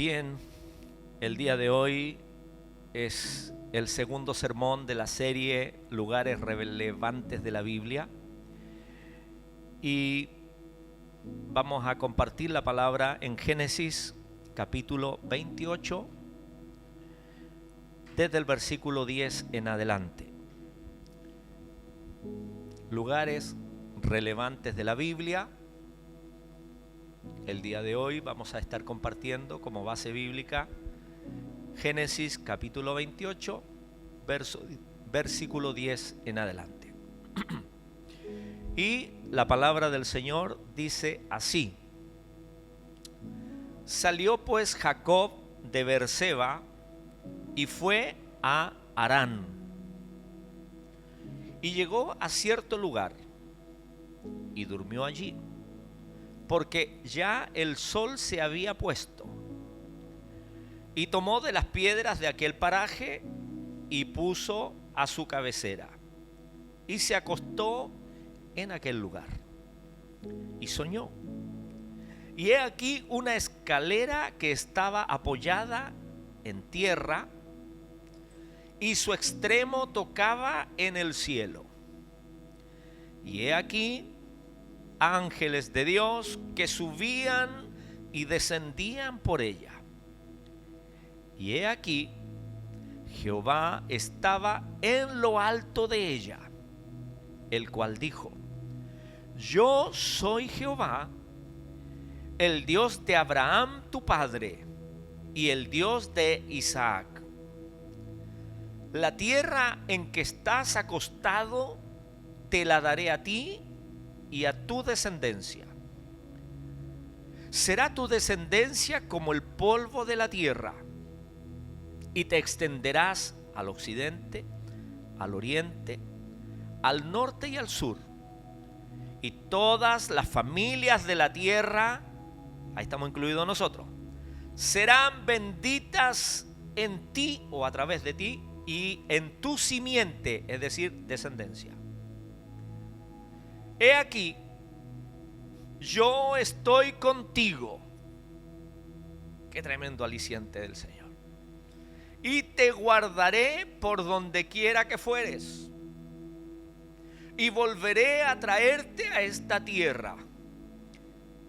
Bien, el día de hoy es el segundo sermón de la serie Lugares Relevantes de la Biblia y vamos a compartir la palabra en Génesis capítulo 28 desde el versículo 10 en adelante. Lugares relevantes de la Biblia. El día de hoy vamos a estar compartiendo como base bíblica Génesis capítulo 28, versículo 10 en adelante. Y la palabra del Señor dice así: Salió pues Jacob de Beerseba y fue a Harán. Y llegó a cierto lugar y durmió allí, porque ya el sol se había puesto. Y tomó de las piedras de aquel paraje y puso a su cabecera, y se acostó en aquel lugar. Y soñó. Y he aquí una escalera que estaba apoyada en tierra, y su extremo tocaba en el cielo. Y he aquí ángeles de Dios que subían y descendían por ella. Y he aquí Jehová estaba en lo alto de ella, el cual dijo: Yo soy Jehová, el Dios de Abraham tu padre, y el Dios de Isaac. La tierra en que estás acostado te la daré a ti y a tu descendencia. Será tu descendencia como el polvo de la tierra, y te extenderás al occidente, al oriente, al norte y al sur. Y todas las familias de la tierra, ahí estamos incluidos nosotros, serán benditas en ti o a través de ti y en tu simiente, es decir, descendencia. He aquí, yo estoy contigo. Qué tremendo aliciente del Señor. Y te guardaré por donde quiera que fueres. Y volveré a traerte a esta tierra,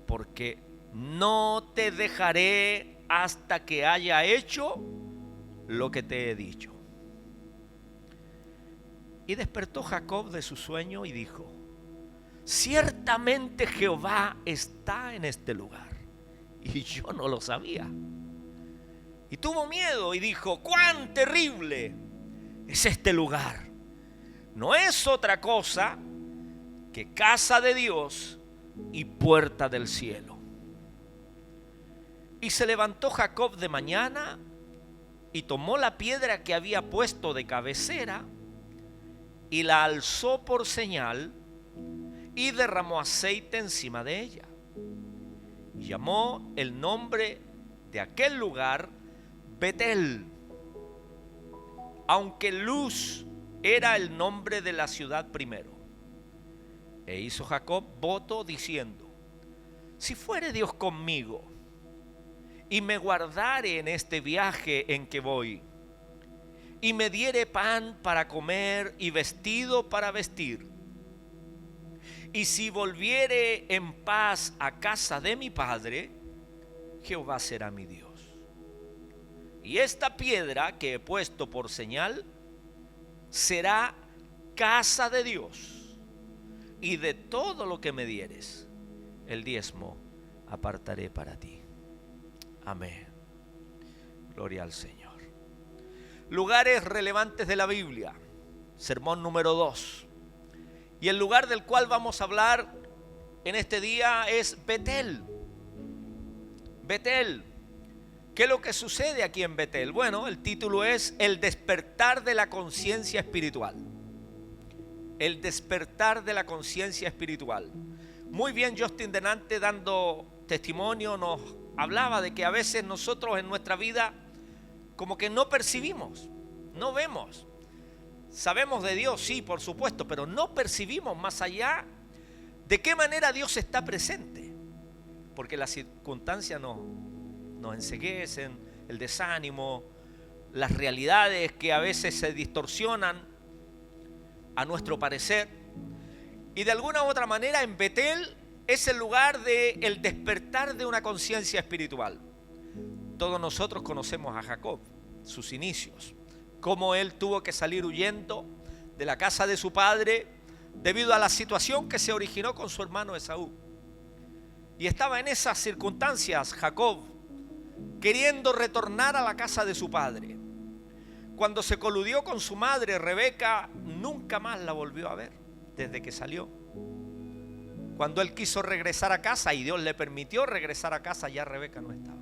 porque no te dejaré hasta que haya hecho lo que te he dicho. Y despertó Jacob de su sueño y dijo: Ciertamente Jehová está en este lugar, y yo no lo sabía. Y tuvo miedo y dijo: ¡Cuán terrible es este lugar! No es otra cosa que casa de Dios y puerta del cielo. Y se levantó Jacob de mañana y tomó la piedra que había puesto de cabecera y la alzó por señal y derramó aceite encima de ella. Y llamó el nombre de aquel lugar Betel, aunque Luz era el nombre de la ciudad primero. E hizo Jacob voto diciendo: Si fuere Dios conmigo y me guardare en este viaje en que voy, y me diere pan para comer y vestido para vestir, y si volviere en paz a casa de mi padre, Jehová será mi Dios. Y esta piedra que he puesto por señal será casa de Dios, y de todo lo que me dieres, el diezmo apartaré para ti. Amén. Gloria al Señor. Lugares relevantes de la Biblia. Sermón número 2. Y el lugar del cual vamos a hablar en este día es Betel. Betel. ¿Qué es lo que sucede aquí en Betel? Bueno, el título es El despertar de la conciencia espiritual. El despertar de la conciencia espiritual. Muy bien, Justin delante dando testimonio nos hablaba de que a veces nosotros en nuestra vida como que no percibimos, no vemos. Sabemos de Dios, sí, por supuesto, pero no percibimos más allá de qué manera Dios está presente, porque las circunstancias nos nos enceguecen, el desánimo, las realidades que a veces se distorsionan a nuestro parecer. Y de alguna u otra manera en Betel es el lugar del despertar de una conciencia espiritual. Todos nosotros conocemos a Jacob, sus inicios, cómo él tuvo que salir huyendo de la casa de su padre debido a la situación que se originó con su hermano Esaú. Y estaba en esas circunstancias Jacob, queriendo retornar a la casa de su padre. Cuando se coludió con su madre Rebeca, nunca más la volvió a ver desde que salió. Cuando él quiso regresar a casa y Dios le permitió regresar a casa, ya Rebeca no estaba.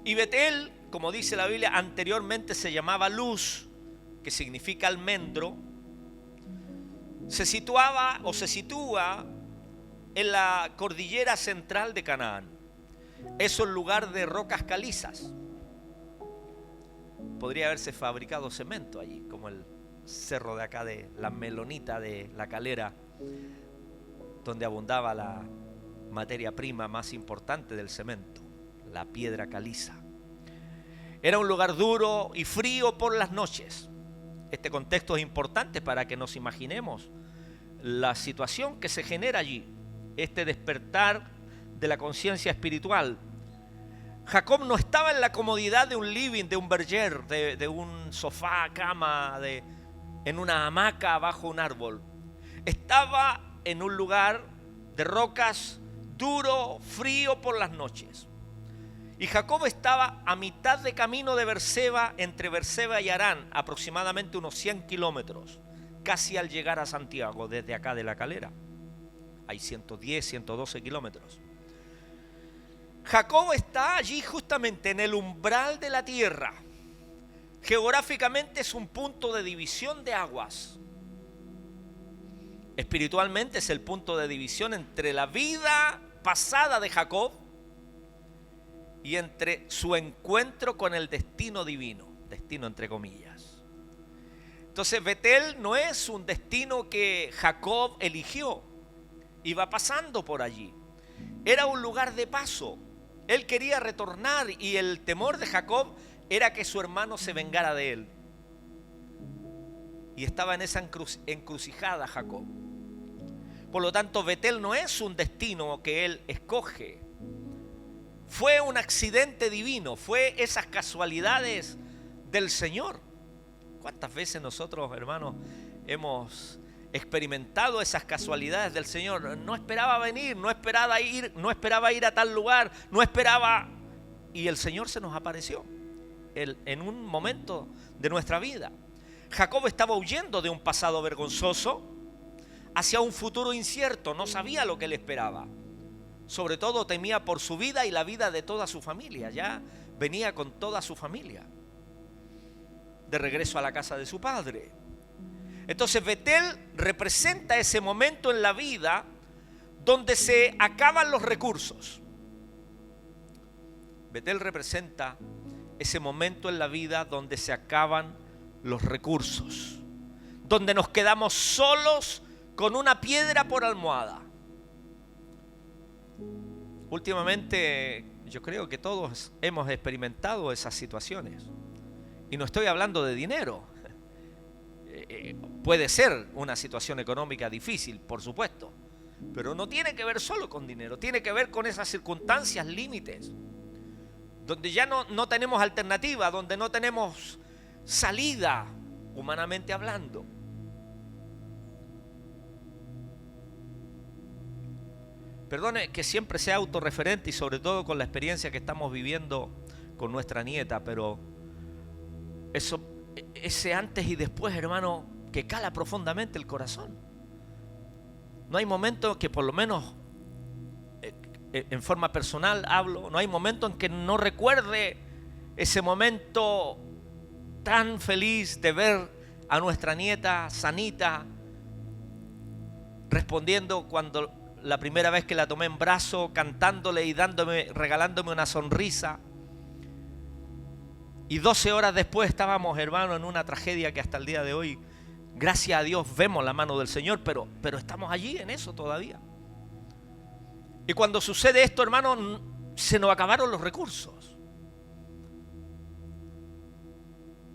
Y Betel, como dice la Biblia, anteriormente se llamaba Luz, que significa almendro. Se situaba o se sitúa en la cordillera central de Canaán. Es un lugar de rocas calizas. Podría haberse fabricado cemento allí, como el cerro de acá de la Melonita de La Calera, donde abundaba la materia prima más importante del cemento, la piedra caliza. Era un lugar duro y frío por las noches. Este contexto es importante para que nos imaginemos la situación que se genera allí, este despertar de la conciencia espiritual. Jacob no estaba en la comodidad de un living, de un berger, de un sofá, cama, en una hamaca bajo un árbol. Estaba en un lugar de rocas, duro, frío por las noches. Y Jacob estaba a mitad de camino de Berseba, entre Berseba y Harán, aproximadamente unos 100 kilómetros, casi al llegar a Santiago, desde acá de La Calera. Hay 110, 112 kilómetros. Jacob está allí justamente en el umbral de la tierra. Geográficamente es un punto de división de aguas. Espiritualmente es el punto de división entre la vida pasada de Jacob y entre su encuentro con el destino divino, destino entre comillas. Entonces Betel no es un destino que Jacob eligió, iba pasando por allí. Era un lugar de paso. Él quería retornar y el temor de Jacob era que su hermano se vengara de él. Y estaba en esa encrucijada Jacob. Por lo tanto, Betel no es un destino que él escoge. Fue un accidente divino, fue esas casualidades del Señor. ¿Cuántas veces nosotros, hermanos, hemos experimentado esas casualidades del Señor? No esperaba venir, no esperaba ir a tal lugar, no esperaba, y el Señor se nos apareció en un momento de nuestra vida. Jacob estaba huyendo de un pasado vergonzoso hacia un futuro incierto, no sabía lo que le esperaba. Sobre todo temía por su vida y la vida de toda su familia. Ya venía con toda su familia de regreso a la casa de su padre. Entonces Betel representa ese momento en la vida donde se acaban los recursos. Betel representa ese momento en la vida donde se acaban los recursos, donde nos quedamos solos con una piedra por almohada. Últimamente yo creo que todos hemos experimentado esas situaciones. Y no estoy hablando de dinero. Puede ser una situación económica difícil, por supuesto, pero no tiene que ver solo con dinero, tiene que ver con esas circunstancias límites, donde ya no tenemos alternativa, donde no tenemos salida, humanamente hablando. Perdone que siempre sea autorreferente y sobre todo con la experiencia que estamos viviendo con nuestra nieta, pero ese antes y después, hermano, que cala profundamente el corazón. No hay momento que, por lo menos en forma personal hablo, no hay momento en que no recuerde ese momento tan feliz de ver a nuestra nieta sanita, respondiendo cuando la primera vez que la tomé en brazo, cantándole y regalándome una sonrisa. Y 12 horas después estábamos, hermano, en una tragedia que hasta el día de hoy, gracias a Dios, vemos la mano del Señor, pero estamos allí en eso todavía. Y cuando sucede esto, hermano, se nos acabaron los recursos.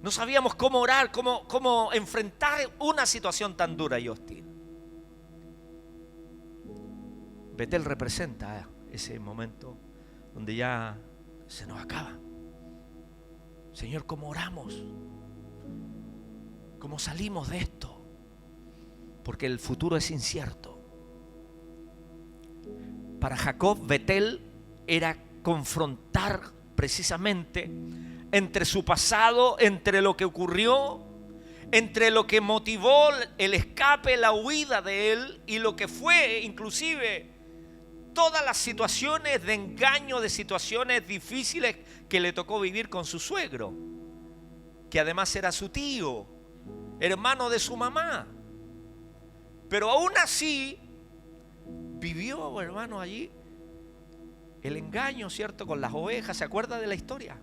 No sabíamos cómo orar, cómo enfrentar una situación tan dura y hostil. Betel representa ese momento donde ya se nos acaba. Señor, ¿cómo oramos? ¿Cómo salimos de esto? Porque el futuro es incierto. Para Jacob, Betel era confrontar precisamente entre su pasado, entre lo que ocurrió, entre lo que motivó el escape, la huida de él, y lo que fue inclusive todas las situaciones de engaño, de situaciones difíciles que le tocó vivir con su suegro, que además era su tío, hermano de su mamá. Pero aún así vivió, hermano, allí el engaño, ¿cierto? Con las ovejas. ¿Se acuerda de la historia?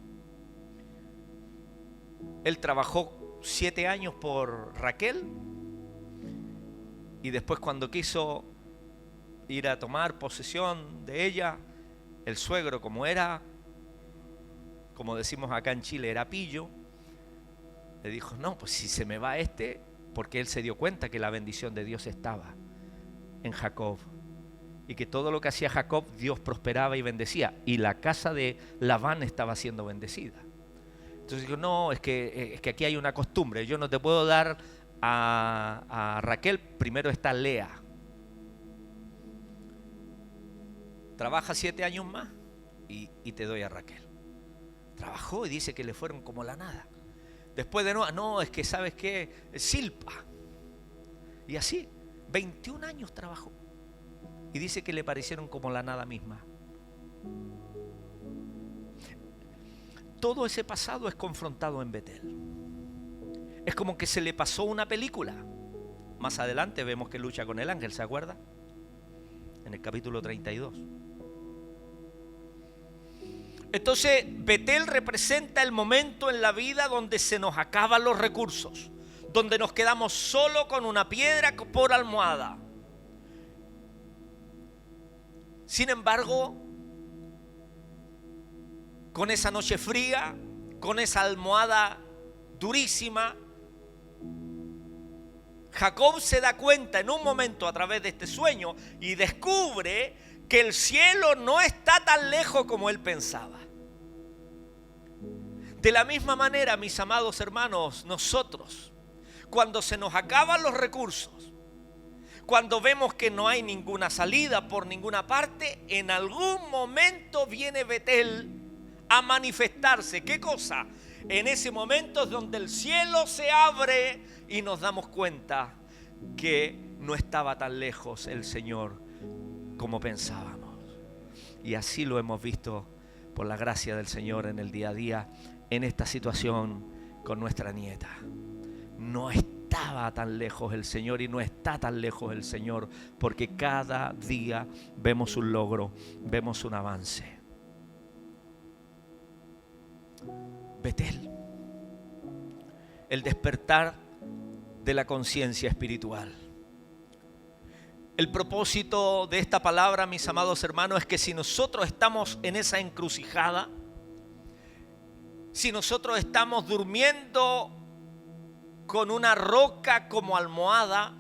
Él trabajó 7 años por Raquel, y después, cuando quiso ir a tomar posesión de ella, el suegro, como decimos acá en Chile, era pillo, le dijo: no, pues si se me va porque él se dio cuenta que la bendición de Dios estaba en Jacob, y que todo lo que hacía Jacob, Dios prosperaba y bendecía, y la casa de Labán estaba siendo bendecida. Entonces dijo: no, es que aquí hay una costumbre, yo no te puedo dar a Raquel, primero está Lea. Trabaja 7 años más y te doy a Raquel. Trabajó y dice que le fueron como la nada. Después de nuevo, no, es que ¿sabes qué? Silpa. Y así, 21 años trabajó. Y dice que le parecieron como la nada misma. Todo ese pasado es confrontado en Betel. Es como que se le pasó una película. Más adelante vemos que lucha con el ángel, ¿se acuerda? En el capítulo 32. Entonces, Betel representa el momento en la vida donde se nos acaban los recursos, donde nos quedamos solo con una piedra por almohada. Sin embargo, con esa noche fría, con esa almohada durísima, Jacob se da cuenta en un momento a través de este sueño y descubre que el cielo no está tan lejos como él pensaba. De la misma manera, mis amados hermanos, nosotros, cuando se nos acaban los recursos, cuando vemos que no hay ninguna salida por ninguna parte, en algún momento viene Betel a manifestarse. ¿Qué cosa? En ese momento es donde el cielo se abre y nos damos cuenta que no estaba tan lejos el Señor como pensábamos. Y así lo hemos visto por la gracia del Señor en el día a día, en esta situación con nuestra nieta. No estaba tan lejos el Señor y no está tan lejos el Señor, porque cada día vemos un logro, vemos un avance. Betel, el despertar de la conciencia espiritual. El propósito de esta palabra, mis amados hermanos, es que si nosotros estamos en esa encrucijada, si nosotros estamos durmiendo con una roca como almohada,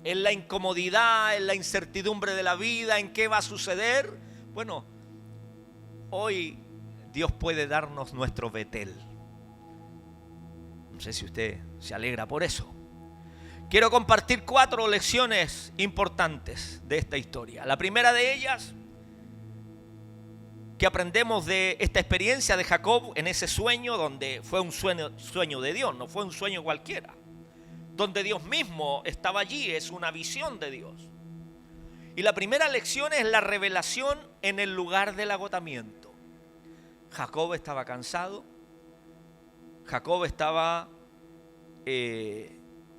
en la incomodidad, en la incertidumbre de la vida, en qué va a suceder, bueno, hoy Dios puede darnos nuestro Betel. No sé si usted se alegra por eso. Quiero compartir 4 lecciones importantes de esta historia. La primera de ellas, que aprendemos de esta experiencia de Jacob en ese sueño, donde fue un sueño de Dios, no fue un sueño cualquiera, donde Dios mismo estaba allí, es una visión de Dios. Y la primera lección es la revelación en el lugar del agotamiento. Jacob estaba cansado, Jacob estaba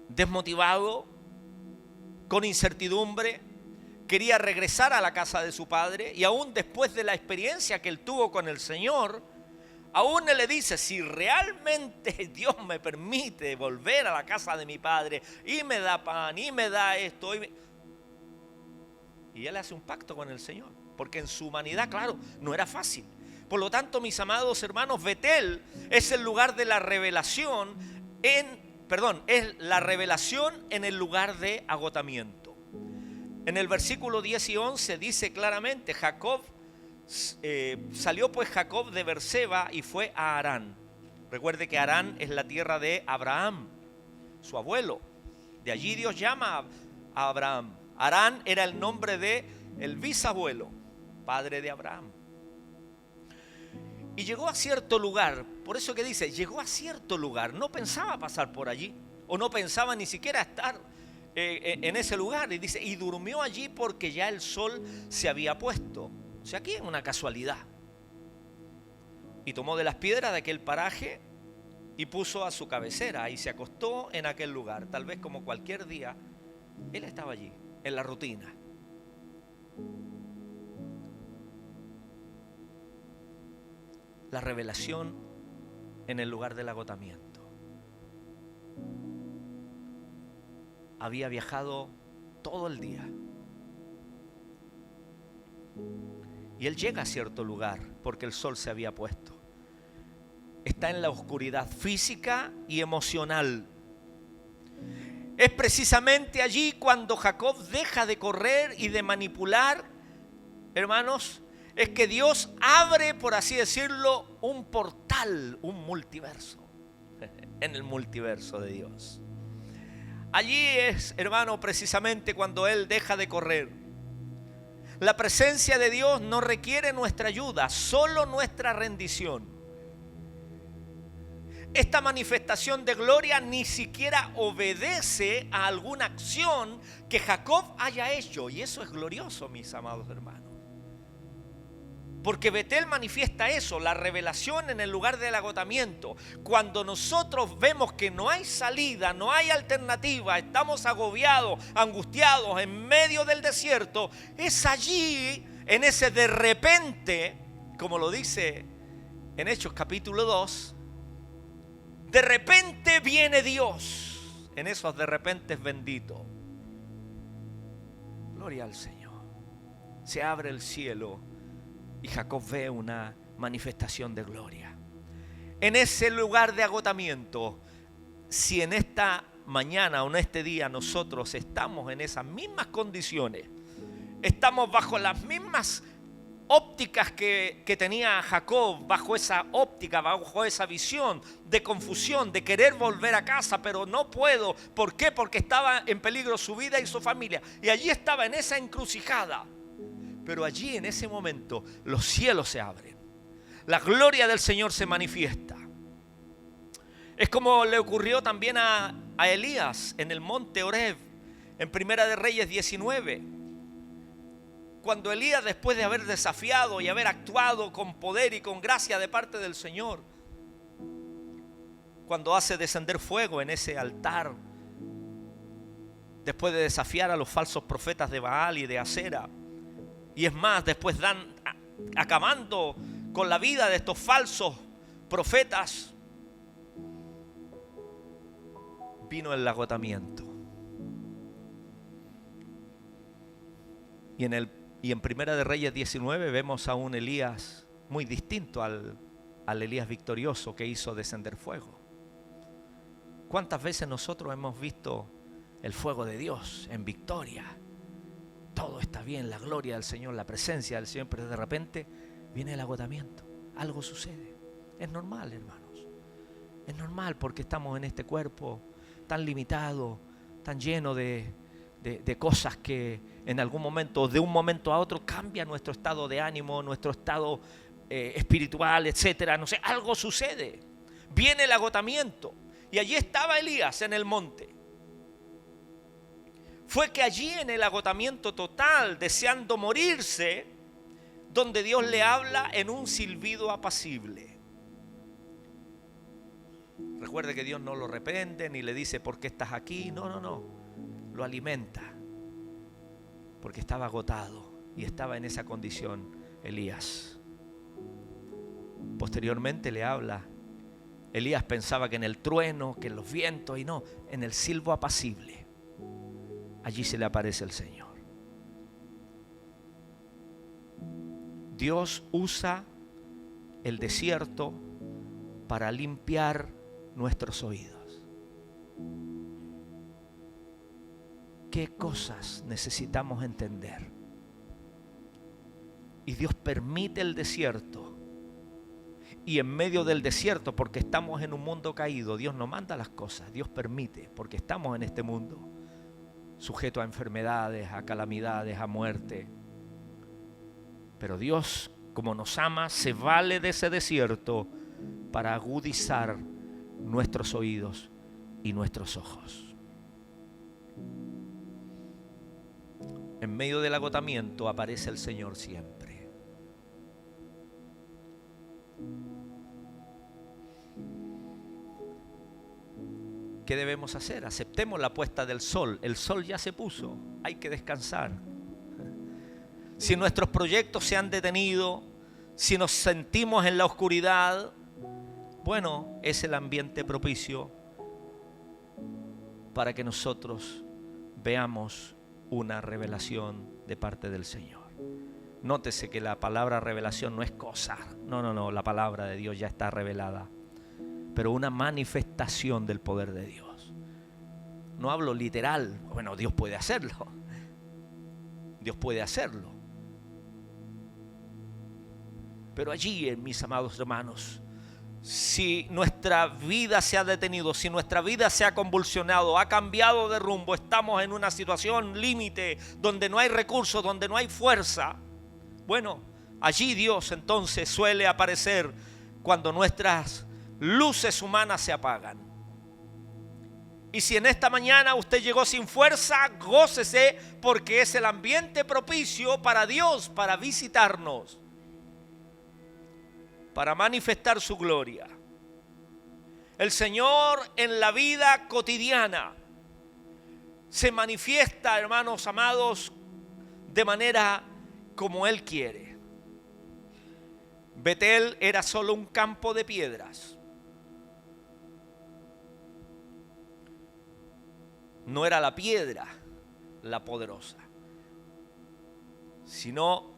desmotivado, con incertidumbre, quería regresar a la casa de su padre, y aún después de la experiencia que él tuvo con el Señor, aún él le dice: si realmente Dios me permite volver a la casa de mi padre y me da pan y me da esto, y él hace un pacto con el Señor, porque en su humanidad, claro, no era fácil. Por lo tanto, mis amados hermanos, Betel es el lugar de la revelación es la revelación en el lugar de agotamiento. En el versículo 10 y 11 dice claramente, salió pues Jacob de Beerseba y fue a Harán. Recuerde que Harán es la tierra de Abraham, su abuelo. De allí Dios llama a Abraham. Harán era el nombre de el bisabuelo, padre de Abraham. Y llegó a cierto lugar, por eso que dice, llegó a cierto lugar, no pensaba pasar por allí, o no pensaba ni siquiera estar en ese lugar. Y dice, y durmió allí porque ya el sol se había puesto. O sea, aquí es una casualidad. Y tomó de las piedras de aquel paraje y puso a su cabecera y se acostó en aquel lugar. Tal vez como cualquier día, él estaba allí, en la rutina. La revelación en el lugar del agotamiento. Había viajado todo el día. Y él llega a cierto lugar porque el sol se había puesto. Está en la oscuridad física y emocional. Es precisamente allí cuando Jacob deja de correr y de manipular, hermanos, es que Dios abre, por así decirlo, un portal, un multiverso, en el multiverso de Dios. Allí es, hermano, precisamente cuando Él deja de correr. La presencia de Dios no requiere nuestra ayuda, solo nuestra rendición. Esta manifestación de gloria ni siquiera obedece a alguna acción que Jacob haya hecho, y eso es glorioso, mis amados hermanos. Porque Betel manifiesta eso, la revelación en el lugar del agotamiento. Cuando nosotros vemos que no hay salida, no hay alternativa, estamos agobiados, angustiados en medio del desierto, es allí, en ese de repente, como lo dice en Hechos capítulo 2, de repente viene Dios, en esos de repente es bendito. Gloria al Señor. Se abre el cielo y Jacob ve una manifestación de gloria. En ese lugar de agotamiento, si en esta mañana o en este día nosotros estamos en esas mismas condiciones, estamos bajo las mismas ópticas que tenía Jacob, bajo esa óptica, bajo esa visión de confusión, de querer volver a casa, pero no puedo. ¿Por qué? Porque estaba en peligro su vida y su familia. Y allí estaba en esa encrucijada. Pero allí en ese momento los cielos se abren. La gloria del Señor se manifiesta. Es como le ocurrió también a Elías en el monte Horeb, en Primera de Reyes 19. Cuando Elías, después de haber desafiado y haber actuado con poder y con gracia de parte del Señor, cuando hace descender fuego en ese altar, después de desafiar a los falsos profetas de Baal y de Acera, y es más, después acabando con la vida de estos falsos profetas, vino el agotamiento. Y en Primera de Reyes 19 vemos a un Elías muy distinto al Elías victorioso que hizo descender fuego. ¿Cuántas veces nosotros hemos visto el fuego de Dios en victoria? Todo está bien, la gloria del Señor, la presencia del Señor, pero de repente viene el agotamiento. Algo sucede. Es normal, hermanos. Es normal porque estamos en este cuerpo tan limitado, tan lleno de cosas que en algún momento, de un momento a otro, cambia nuestro estado de ánimo, nuestro estado espiritual, etcétera. No sé, algo sucede. Viene el agotamiento. Y allí estaba Elías en el monte. Fue que allí en el agotamiento total, deseando morirse, donde Dios le habla en un silbido apacible. Recuerde que Dios no lo reprende ni le dice ¿por qué estás aquí? No. Lo alimenta. Porque estaba agotado y estaba en esa condición Elías. Posteriormente le habla. Elías pensaba que en el trueno, que en los vientos, y no, en el silbo apacible. Allí se le aparece el Señor. Dios usa el desierto para limpiar nuestros oídos. ¿Qué cosas necesitamos entender? Y Dios permite el desierto. Y en medio del desierto, porque estamos en un mundo caído, Dios no manda las cosas, Dios permite, porque estamos en este mundo sujeto a enfermedades, a calamidades, a muerte. Pero Dios, como nos ama, se vale de ese desierto para agudizar nuestros oídos y nuestros ojos. En medio del agotamiento aparece el Señor siempre. ¿Qué debemos hacer? Aceptemos la puesta del sol. El sol ya se puso, hay que descansar. Si nuestros proyectos se han detenido, si nos sentimos en la oscuridad, bueno, es el ambiente propicio para que nosotros veamos una revelación de parte del Señor. Nótese que la palabra revelación no es cosa. No, la palabra de Dios ya está revelada. Pero una manifestación del poder de Dios. No hablo literal. Bueno, Dios puede hacerlo. Dios puede hacerlo. Pero allí, mis amados hermanos, si nuestra vida se ha detenido, si nuestra vida se ha convulsionado, ha cambiado de rumbo, estamos en una situación límite, donde no hay recursos, donde no hay fuerza, bueno, allí Dios entonces suele aparecer cuando nuestras luces humanas se apagan. Y si en esta mañana usted llegó sin fuerza, gócese, porque es el ambiente propicio para Dios, para visitarnos, para manifestar su gloria. El Señor en la vida cotidiana se manifiesta, hermanos amados, de manera como Él quiere. Betel era solo un campo de piedras. No era la piedra la poderosa, sino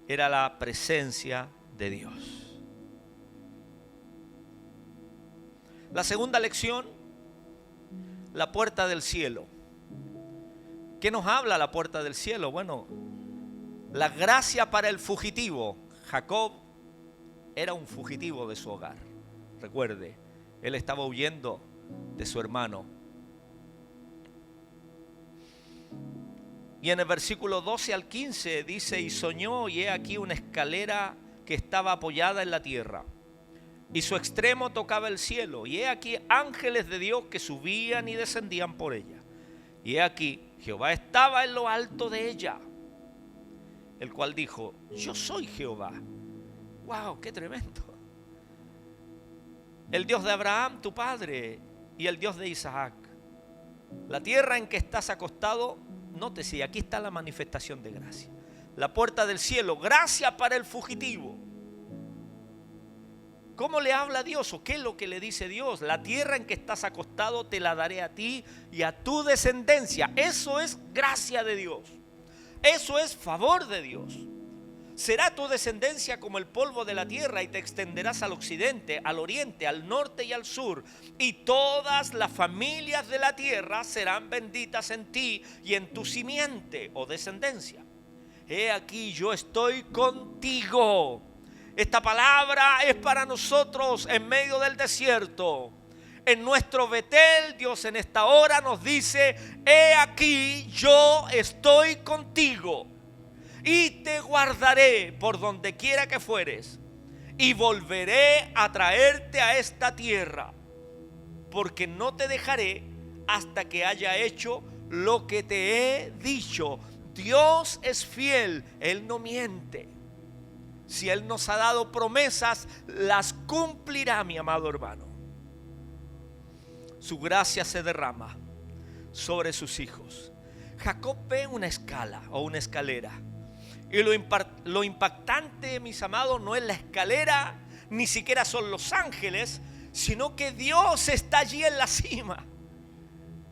era la presencia de Dios. La segunda lección, la puerta del cielo. ¿Qué nos habla la puerta del cielo? Bueno, la gracia para el fugitivo. Jacob era un fugitivo de su hogar. Recuerde, él estaba huyendo de su hermano. Y en el versículo 12 al 15 dice: y soñó, y he aquí una escalera que estaba apoyada en la tierra, y su extremo tocaba el cielo, y he aquí ángeles de Dios que subían y descendían por ella. Y he aquí Jehová estaba en lo alto de ella, el cual dijo: yo soy Jehová. ¡Wow! ¡Qué tremendo! El Dios de Abraham, tu padre, y el Dios de Isaac. La tierra en que estás acostado, nótese, y aquí está la manifestación de gracia. La puerta del cielo, gracia para el fugitivo. ¿Cómo le habla Dios o qué es lo que le dice Dios? La tierra en que estás acostado te la daré a ti y a tu descendencia. Eso es gracia de Dios. Eso es favor de Dios. Será tu descendencia como el polvo de la tierra, y te extenderás al occidente, al oriente, al norte y al sur. Y todas las familias de la tierra serán benditas en ti y en tu simiente o descendencia. He aquí yo estoy contigo. Esta palabra es para nosotros en medio del desierto. En nuestro Betel, Dios en esta hora nos dice: he aquí yo estoy contigo y te guardaré por donde quiera que fueres, y volveré a traerte a esta tierra, porque no te dejaré hasta que haya hecho lo que te he dicho. Dios es fiel, Él no miente. Si Él nos ha dado promesas, las cumplirá, mi amado hermano. Su gracia se derrama sobre sus hijos. Jacob ve una escala o una escalera. Y lo impactante, mis amados, no es la escalera, ni siquiera son los ángeles, sino que Dios está allí en la cima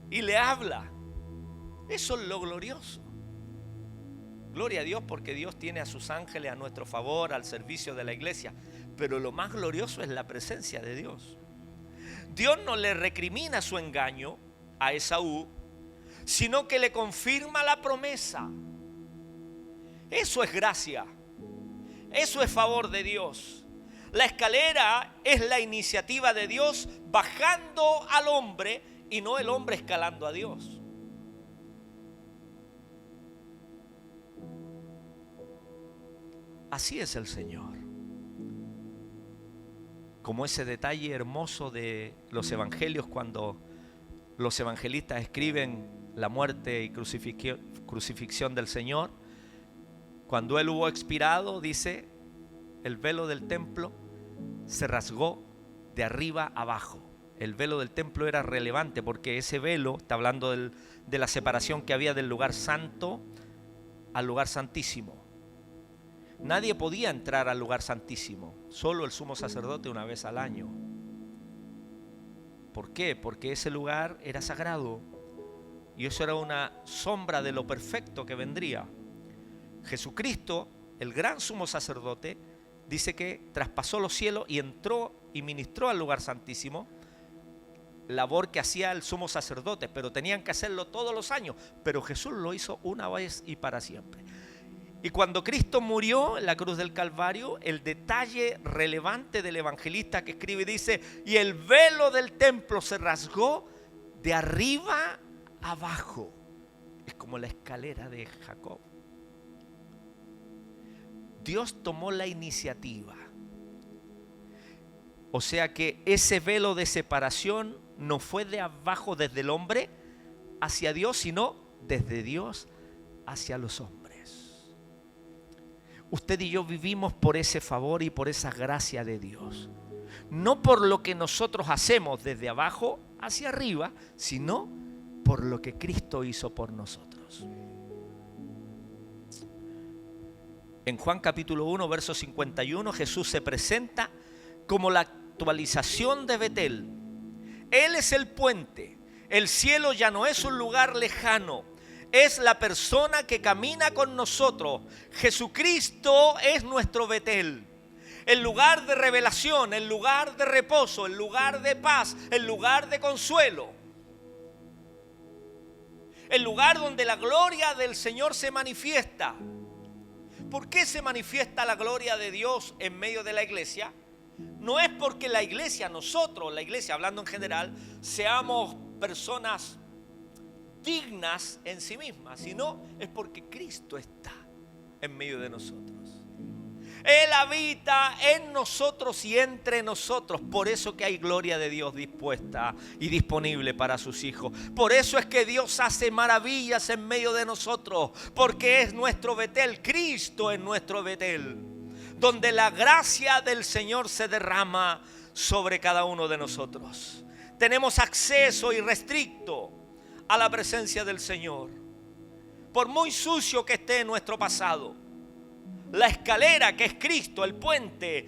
y le habla. Eso es lo glorioso. Gloria a Dios porque Dios tiene a sus ángeles a nuestro favor, al servicio de la iglesia. Pero lo más glorioso es la presencia de Dios. Dios no le recrimina su engaño a Esaú, sino que le confirma la promesa. Eso es gracia. Eso es favor de Dios. La escalera es la iniciativa de Dios bajando al hombre y no el hombre escalando a Dios. Así es el Señor. Como ese detalle hermoso de los evangelios cuando los evangelistas escriben la muerte y crucifixión del Señor. Cuando Él hubo expirado, dice, el velo del templo se rasgó de arriba abajo. El velo del templo era relevante porque ese velo, está hablando de la separación que había del lugar santo al lugar santísimo. Nadie podía entrar al lugar santísimo, solo el sumo sacerdote una vez al año. ¿Por qué? Porque ese lugar era sagrado y eso era una sombra de lo perfecto que vendría. Jesucristo, el gran sumo sacerdote, dice que traspasó los cielos y entró y ministró al lugar santísimo, labor que hacía el sumo sacerdote, pero tenían que hacerlo todos los años, pero Jesús lo hizo una vez y para siempre. Y cuando Cristo murió en la cruz del Calvario, el detalle relevante del evangelista que escribe dice, y el velo del templo se rasgó de arriba abajo. Es como la escalera de Jacob. Dios tomó la iniciativa. O sea que ese velo de separación no fue de abajo desde el hombre hacia Dios, sino desde Dios hacia los hombres. Usted y yo vivimos por ese favor y por esa gracia de Dios. No por lo que nosotros hacemos desde abajo hacia arriba, sino por lo que Cristo hizo por nosotros. En Juan capítulo 1, verso 51, Jesús se presenta como la actualización de Betel. Él es el puente. El cielo ya no es un lugar lejano. Es la persona que camina con nosotros. Jesucristo es nuestro Betel. El lugar de revelación, el lugar de reposo, el lugar de paz, el lugar de consuelo. El lugar donde la gloria del Señor se manifiesta. ¿Por qué se manifiesta la gloria de Dios en medio de la iglesia? No es porque la iglesia, nosotros, la iglesia, hablando en general, seamos personas dignas en sí mismas, sino es porque Cristo está en medio de nosotros. Él habita en nosotros y entre nosotros. Por eso que hay gloria de Dios dispuesta y disponible para sus hijos. Por eso es que Dios hace maravillas en medio de nosotros, porque es nuestro Betel. Cristo es nuestro Betel, donde la gracia del Señor se derrama sobre cada uno de nosotros. Tenemos acceso irrestricto a la presencia del Señor. Por muy sucio que esté nuestro pasado, la escalera que es Cristo, el puente,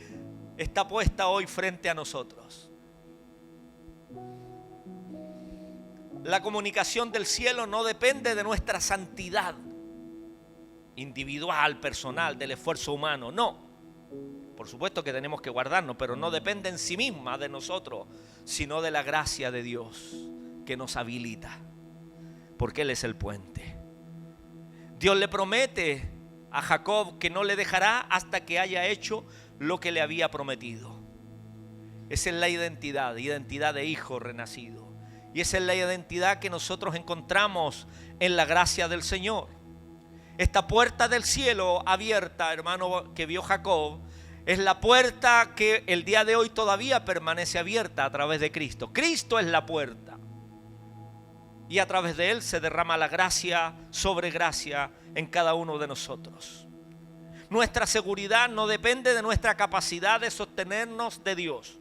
está puesta hoy frente a nosotros. La comunicación del cielo no depende de nuestra santidad individual, personal, del esfuerzo humano, no. Por supuesto que tenemos que guardarnos, pero no depende en sí misma de nosotros, sino de la gracia de Dios que nos habilita, porque Él es el puente. Dios le promete a Jacob que no le dejará hasta que haya hecho lo que le había prometido. Esa es la identidad de hijo renacido. Y esa es la identidad que nosotros encontramos en la gracia del Señor. Esta puerta del cielo abierta, hermano, que vio Jacob, es la puerta que el día de hoy todavía permanece abierta a través de Cristo. Cristo es la puerta. Y a través de Él se derrama la gracia sobre gracia en cada uno de nosotros. Nuestra seguridad no depende de nuestra capacidad de sostenernos de Dios,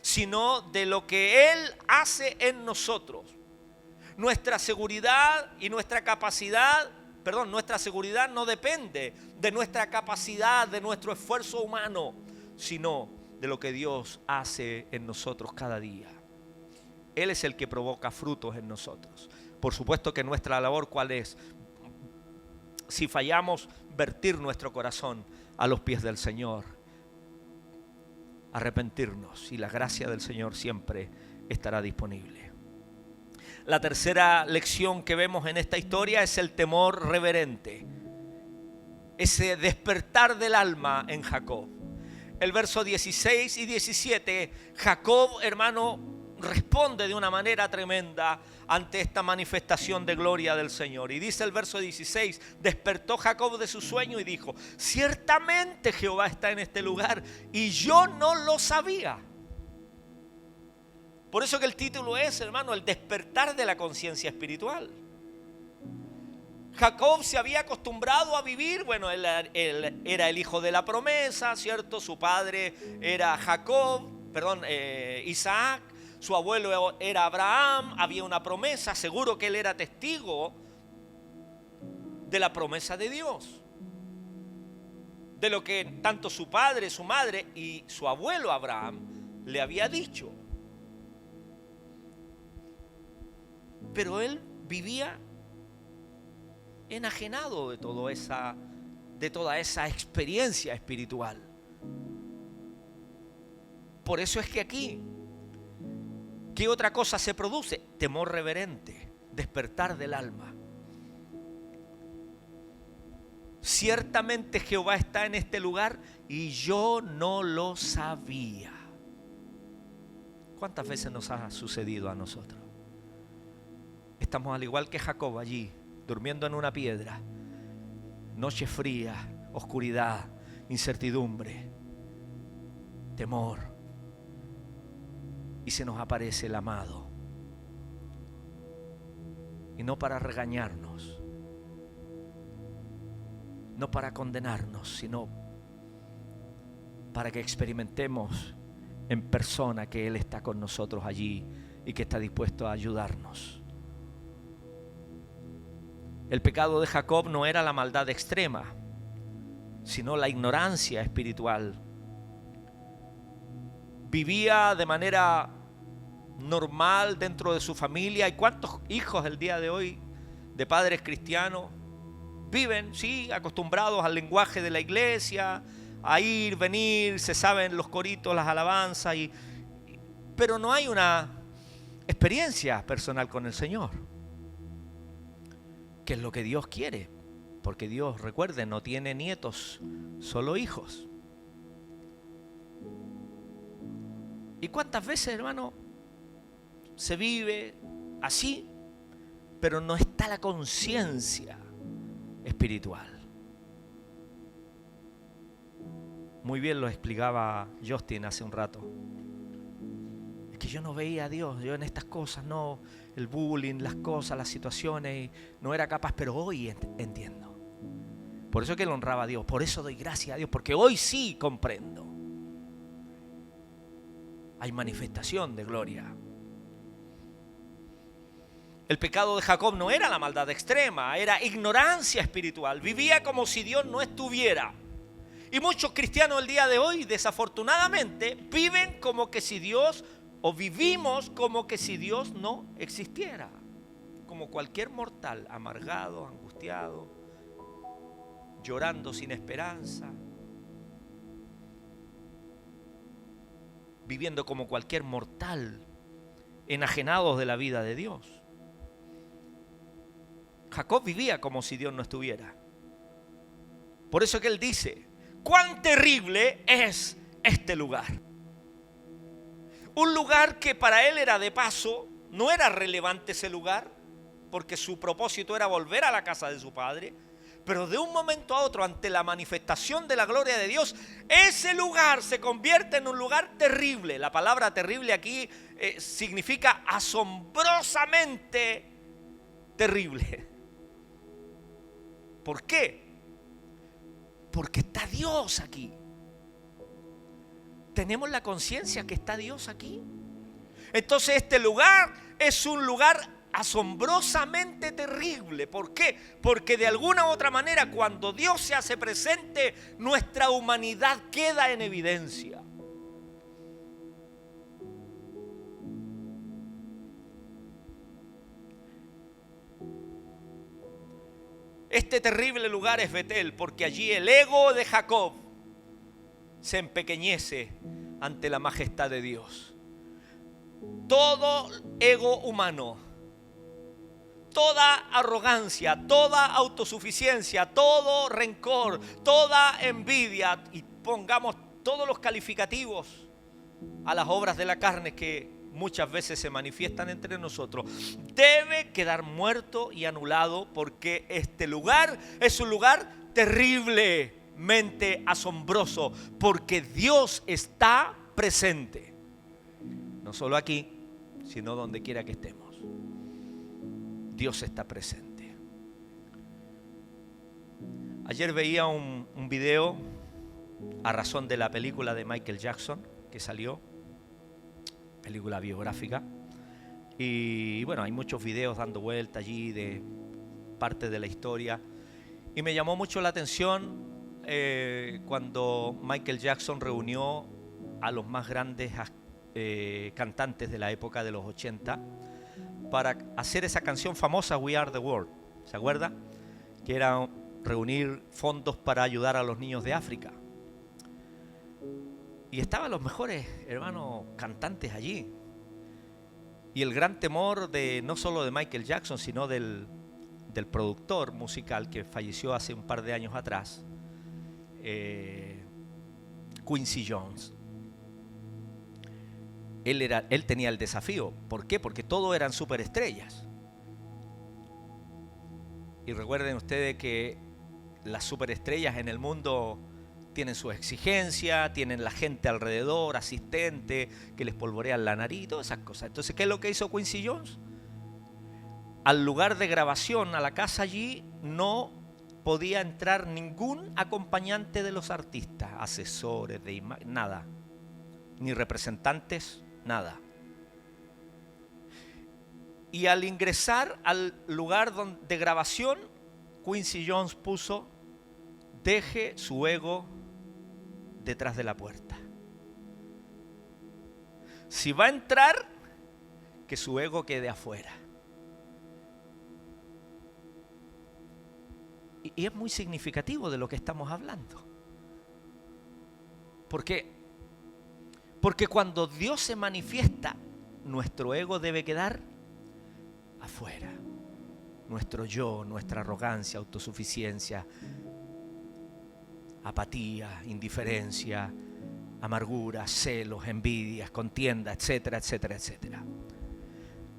sino de lo que Él hace en nosotros. Nuestra seguridad y nuestra capacidad, nuestra seguridad no depende de nuestra capacidad, de nuestro esfuerzo humano, sino de lo que Dios hace en nosotros cada día. Él es el que provoca frutos en nosotros. Por supuesto que nuestra labor, ¿cuál es? si fallamos, vertir nuestro corazón a los pies del Señor, arrepentirnos, y la gracia del Señor siempre estará disponible. La tercera lección que vemos en esta historia es el temor reverente, ese despertar del alma en Jacob. El verso 16 y 17, Jacob, hermano, responde de una manera tremenda ante esta manifestación de gloria del Señor. Y dice el verso 16, despertó Jacob de su sueño y dijo: ciertamente Jehová está en este lugar y yo no lo sabía. Por eso que el título es, hermano, el despertar de la conciencia espiritual. Jacob se había acostumbrado a vivir, bueno, él era el hijo de la promesa, ¿cierto? Su padre era Isaac, su abuelo era Abraham, había una promesa, seguro que él era testigo de la promesa de Dios, de lo que tanto su padre, su madre y su abuelo Abraham le había dicho. Pero él vivía enajenado de toda esa experiencia espiritual. Por eso es que aquí, ¿qué otra cosa se produce? Temor reverente, despertar del alma. Ciertamente Jehová está en este lugar y yo no lo sabía. ¿Cuántas veces nos ha sucedido a nosotros? Estamos al igual que Jacob allí, durmiendo en una piedra, noche fría, oscuridad, incertidumbre, temor, y se nos aparece el amado, y no para regañarnos, no para condenarnos, sino para que experimentemos en persona que Él está con nosotros allí y que está dispuesto a ayudarnos. El pecado de Jacob no era la maldad extrema, sino la ignorancia espiritual. Vivía de manera normal dentro de su familia. ¿Y cuántos hijos el día de hoy de padres cristianos viven, sí, acostumbrados al lenguaje de la iglesia, a ir, venir, se saben los coritos, las alabanzas, pero no hay una experiencia personal con el Señor? Que es lo que Dios quiere, porque Dios, recuerden, no tiene nietos, solo hijos. ¿Y cuántas veces, hermano, se vive así, pero no está la conciencia espiritual? Muy bien lo explicaba Justin hace un rato. Es que yo no veía a Dios, yo en estas cosas no, el bullying, las cosas, las situaciones, no era capaz, pero hoy entiendo. Por eso que lo honraba a Dios, por eso doy gracias a Dios, porque hoy sí comprendo. Hay manifestación de gloria. El pecado de Jacob no era la maldad extrema, era ignorancia espiritual. Vivía como si Dios no estuviera. Y muchos cristianos el día de hoy, desafortunadamente, viven como que si Dios, o vivimos como que si Dios no existiera. Como cualquier mortal, amargado, angustiado, llorando sin esperanza. Viviendo como cualquier mortal, enajenados de la vida de Dios. Jacob vivía como si Dios no estuviera. Por eso que él dice: cuán terrible es este lugar. Un lugar que para él era de paso, no era relevante ese lugar, porque su propósito era volver a la casa de su padre. Pero de un momento a otro, ante la manifestación de la gloria de Dios, ese lugar se convierte en un lugar terrible. La palabra terrible aquí significa asombrosamente terrible. ¿Por qué? Porque está Dios aquí. ¿Tenemos la conciencia que está Dios aquí? Entonces este lugar es un lugar asombrosamente terrible. ¿Por qué? Porque de alguna u otra manera, cuando Dios se hace presente, nuestra humanidad queda en evidencia. Este terrible lugar es Betel, porque allí el ego de Jacob se empequeñece ante la majestad de Dios. Todo ego humano, toda arrogancia, toda autosuficiencia, todo rencor, toda envidia, y pongamos todos los calificativos a las obras de la carne que muchas veces se manifiestan entre nosotros, debe quedar muerto y anulado, porque este lugar es un lugar terriblemente asombroso, porque Dios está presente, no solo aquí, sino donde quiera que estemos. Dios está presente. Ayer veía un video a razón de la película de Michael Jackson que salió, película biográfica, y bueno, hay muchos videos dando vuelta allí de parte de la historia, y me llamó mucho la atención cuando Michael Jackson reunió a los más grandes cantantes de la época de los 80 para hacer esa canción famosa We Are the World. ¿Se acuerda? Que era reunir fondos para ayudar a los niños de África. Y estaban los mejores hermanos cantantes allí. Y el gran temor de no solo de Michael Jackson, sino del productor musical que falleció hace un par de años atrás, Quincy Jones. Él tenía el desafío. ¿Por qué? Porque todos eran superestrellas. Y recuerden ustedes que las superestrellas en el mundo tienen sus exigencias, tienen la gente alrededor, asistente, que les polvorean la nariz, todas esas cosas. Entonces, ¿qué es lo que hizo Quincy Jones? Al lugar de grabación, a la casa allí, no podía entrar ningún acompañante de los artistas, asesores de imagen, nada, ni representantes, nada. Y al ingresar al lugar de grabación, Quincy Jones puso: deje su ego detrás de la puerta. Si va a entrar, que su ego quede afuera. Y es muy significativo de lo que estamos hablando. Porque cuando Dios se manifiesta, nuestro ego debe quedar afuera. Nuestro yo, nuestra arrogancia, autosuficiencia, apatía, indiferencia, amargura, celos, envidias, contienda, etcétera, etcétera, etcétera.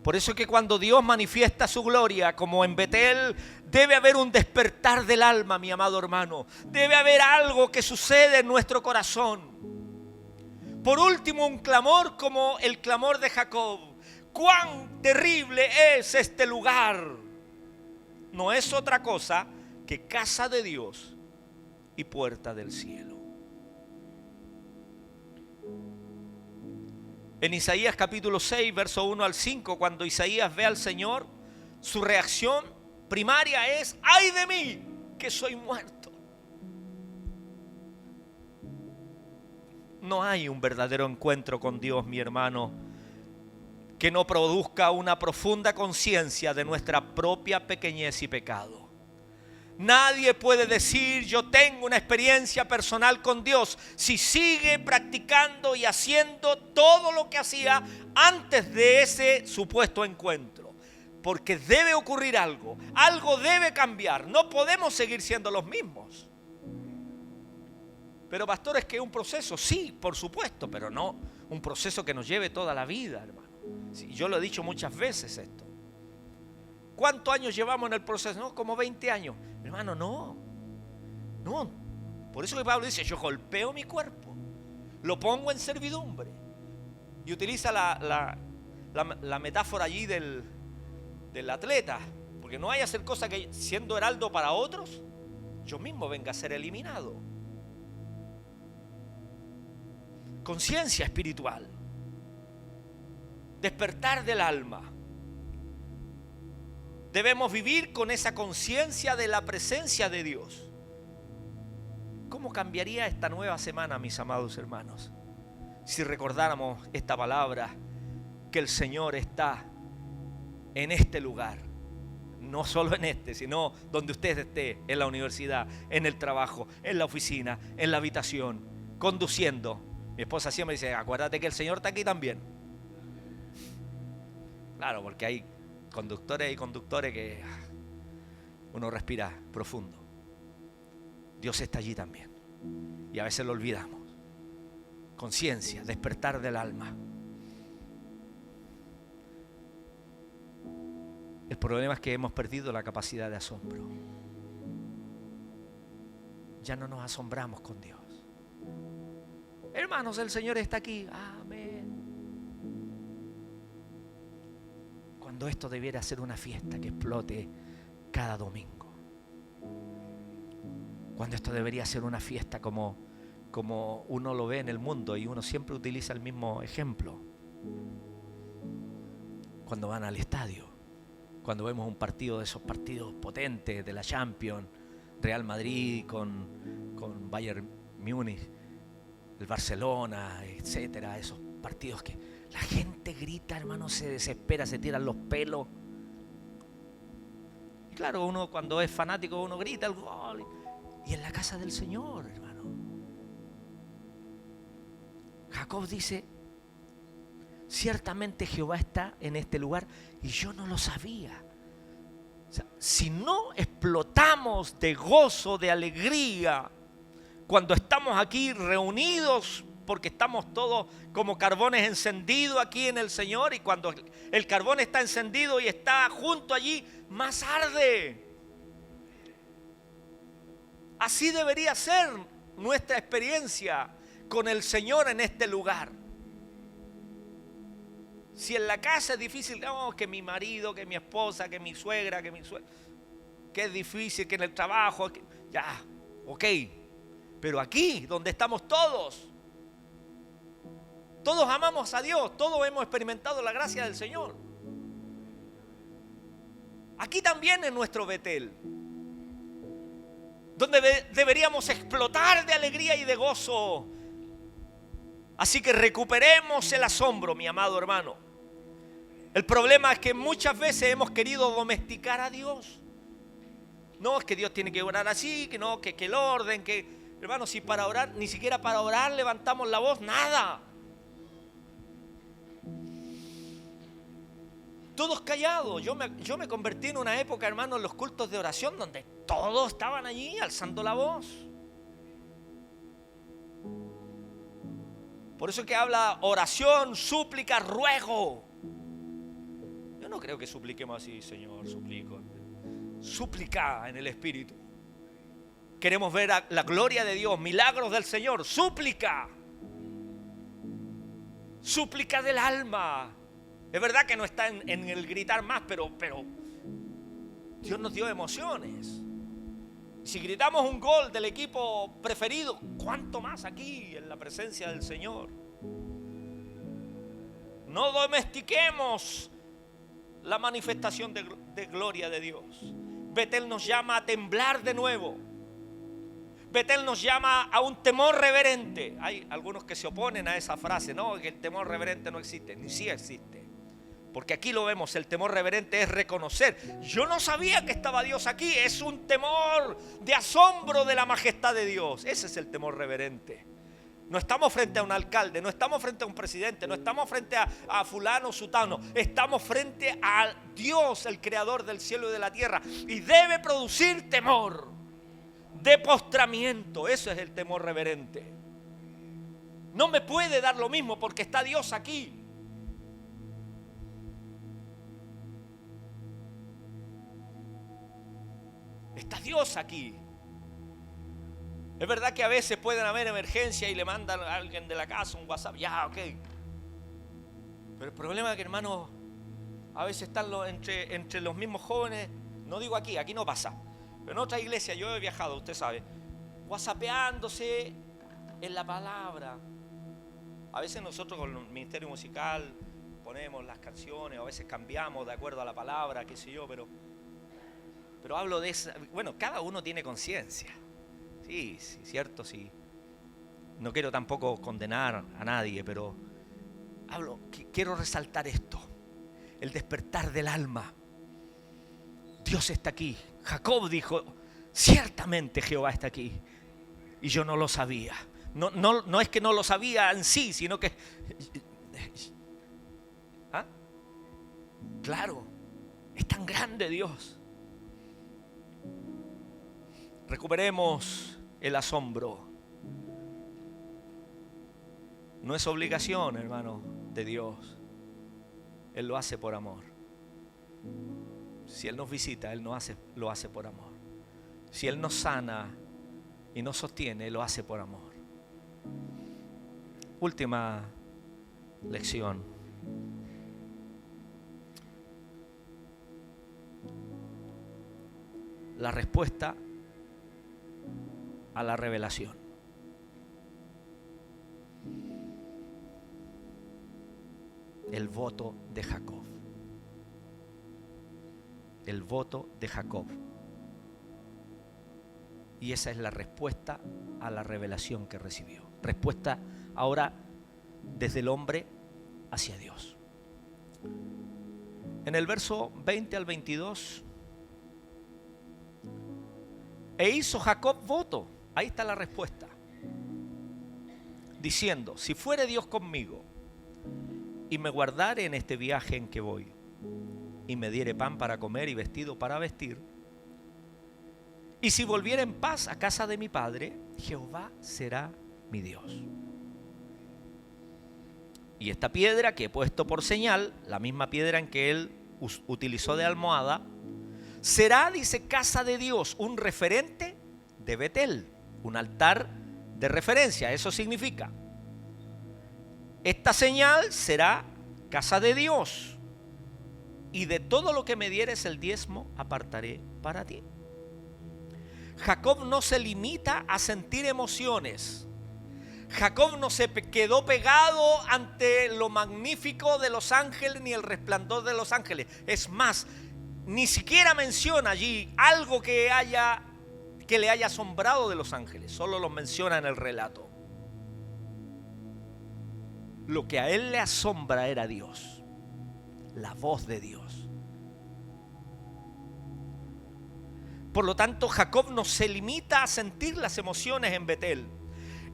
Por eso es que cuando Dios manifiesta su gloria, como en Betel, debe haber un despertar del alma, mi amado hermano. Debe haber algo que sucede en nuestro corazón. Por último, un clamor como el clamor de Jacob. ¡Cuán terrible es este lugar! No es otra cosa que casa de Dios y puerta del cielo. En Isaías capítulo 6, verso 1 al 5, cuando Isaías ve al Señor, su reacción primaria es: ¡ay de mí, que soy muerto! No hay un verdadero encuentro con Dios, mi hermano, que no produzca una profunda conciencia de nuestra propia pequeñez y pecado. Nadie puede decir: yo tengo una experiencia personal con Dios, si sigue practicando y haciendo todo lo que hacía antes de ese supuesto encuentro. Porque debe ocurrir algo debe cambiar. No podemos seguir siendo los mismos. Pero pastor, es que es un proceso, sí, por supuesto, pero no un proceso que nos lleve toda la vida, hermano. Sí, yo lo he dicho muchas veces esto. ¿Cuántos años llevamos en el proceso? No, como 20 años. Hermano, no. Por eso que Pablo dice: yo golpeo mi cuerpo, lo pongo en servidumbre. Y utiliza la metáfora allí del atleta. Porque no hay hacer cosas que, siendo heraldo para otros, yo mismo venga a ser eliminado. Conciencia espiritual. Despertar del alma. Debemos vivir con esa conciencia de la presencia de Dios. ¿Cómo cambiaría esta nueva semana, mis amados hermanos, si recordáramos esta palabra, que el Señor está en este lugar? no solo en este, sino donde usted esté, en la universidad, en el trabajo, en la oficina, en la habitación, conduciendo. Mi esposa siempre dice, acuérdate que el Señor está aquí también. Claro, porque hay conductores y conductores que uno respira profundo. Dios está allí también. Y a veces lo olvidamos. Conciencia, despertar del alma. El problema es que hemos perdido la capacidad de asombro. Ya no nos asombramos con Dios. Hermanos, el Señor está aquí. Amén. Cuando esto debiera ser una fiesta que explote cada domingo. Cuando esto debería ser una fiesta como uno lo ve en el mundo, y uno siempre utiliza el mismo ejemplo. Cuando van al estadio, cuando vemos un partido de esos partidos potentes de la Champions, Real Madrid con Bayern Múnich, el Barcelona, etcétera, esos partidos que la gente grita, hermano, se desespera, se tiran los pelos. Y claro, uno cuando es fanático, uno grita el gol. Y en la casa del Señor, hermano, Jacob dice, ciertamente Jehová está en este lugar y yo no lo sabía. O sea, si no explotamos de gozo, de alegría, cuando estamos aquí reunidos, porque estamos todos como carbones encendidos aquí en el Señor, y cuando el carbón está encendido y está junto allí, más arde. Así debería ser nuestra experiencia con el Señor en este lugar. Si en la casa es difícil, no, que mi marido, que mi esposa, que mi suegra, que es difícil, que en el trabajo, ya, ok. Pero aquí, donde estamos todos amamos a Dios, todos hemos experimentado la gracia del Señor. Aquí también es nuestro Betel, donde deberíamos explotar de alegría y de gozo. Así que recuperemos el asombro, mi amado hermano. El problema es que muchas veces hemos querido domesticar a Dios. No, es que Dios tiene que orar así, que no, que el orden, que... Hermano, si para orar, ni siquiera para orar levantamos la voz, nada. Todos callados. Yo me convertí en una época, hermano, en los cultos de oración donde todos estaban allí alzando la voz. Por eso que habla oración, súplica, ruego. Yo no creo que supliquemos así, Señor, suplico. Súplica en el Espíritu. Queremos ver la gloria de Dios, milagros del Señor, súplica. Súplica del alma. Es verdad que no está en el gritar más, pero Dios nos dio emociones. Si gritamos un gol del equipo preferido, ¿cuánto más aquí en la presencia del Señor? No domestiquemos la manifestación de gloria de Dios. Betel nos llama a temblar de nuevo. Betel nos llama a un temor reverente. Hay algunos que se oponen a esa frase, no, que el temor reverente no existe, ni sí existe. Porque aquí lo vemos, el temor reverente es reconocer. Yo no sabía que estaba Dios aquí, es un temor de asombro de la majestad de Dios. Ese es el temor reverente. No estamos frente a un alcalde, no estamos frente a un presidente, no estamos frente a fulano, sutano. Estamos frente a Dios, el creador del cielo y de la tierra. Y debe producir temor de postramiento. Eso es el temor reverente. No me puede dar lo mismo porque está Dios aquí. Está Dios aquí. Es verdad que a veces pueden haber emergencias y le mandan a alguien de la casa un WhatsApp. Ya, ok. Pero el problema es que, hermano, a veces están entre los mismos jóvenes. No digo aquí no pasa. Pero en otra iglesia, yo he viajado, usted sabe, whatsappeándose en la palabra. A veces nosotros con el ministerio musical ponemos las canciones, a veces cambiamos de acuerdo a la palabra, qué sé yo, pero hablo de esa. Bueno, cada uno tiene conciencia. Sí, cierto, sí. No quiero tampoco condenar a nadie, pero quiero resaltar esto. El despertar del alma. Dios está aquí. Jacob dijo, ciertamente Jehová está aquí. Y yo no lo sabía. No es que no lo sabía en sí, sino que... ¿Ah? Claro, es tan grande Dios. Recuperemos el asombro. No es obligación, hermano, de Dios. Él lo hace por amor. Si Él nos visita, Él lo hace por amor. Si Él nos sana y nos sostiene, Él lo hace por amor. Última lección. La respuesta a la revelación. El voto de Jacob. El voto de Jacob. Y esa es la respuesta a la revelación que recibió. Respuesta ahora desde el hombre hacia Dios. En el verso 20 al 22, e hizo Jacob voto. Ahí está la respuesta. Diciendo, si fuere Dios conmigo y me guardare en este viaje en que voy, y me diere pan para comer y vestido para vestir, y si volviera en paz a casa de mi padre, Jehová será mi Dios. Y esta piedra que he puesto por señal, la misma piedra en que él utilizó de almohada, será, dice, casa de Dios, un referente de Betel, un altar de referencia. Eso significa, esta señal será casa de Dios, y de todo lo que me dieres el diezmo apartaré para ti. Jacob no se limita a sentir emociones. Jacob no se quedó pegado ante lo magnífico de los ángeles ni el resplandor de los ángeles. Es más, ni siquiera menciona allí algo que le haya asombrado de los ángeles. Solo lo menciona en el relato. Lo que a él le asombra era Dios, la voz de Dios. Por lo tanto, Jacob no se limita a sentir las emociones en Betel.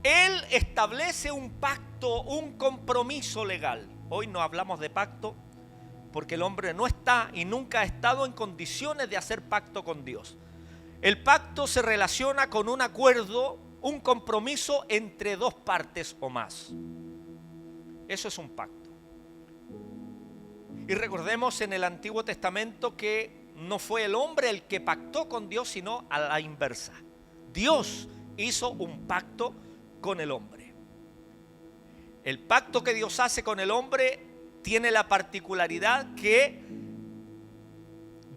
Él establece un pacto, un compromiso legal. Hoy no hablamos de pacto porque el hombre no está y nunca ha estado en condiciones de hacer pacto con Dios. El pacto se relaciona con un acuerdo, un compromiso entre dos partes o más. Eso es un pacto. Y recordemos en el Antiguo Testamento que no fue el hombre el que pactó con Dios, sino a la inversa. Dios hizo un pacto con el hombre. El pacto que Dios hace con el hombre tiene la particularidad que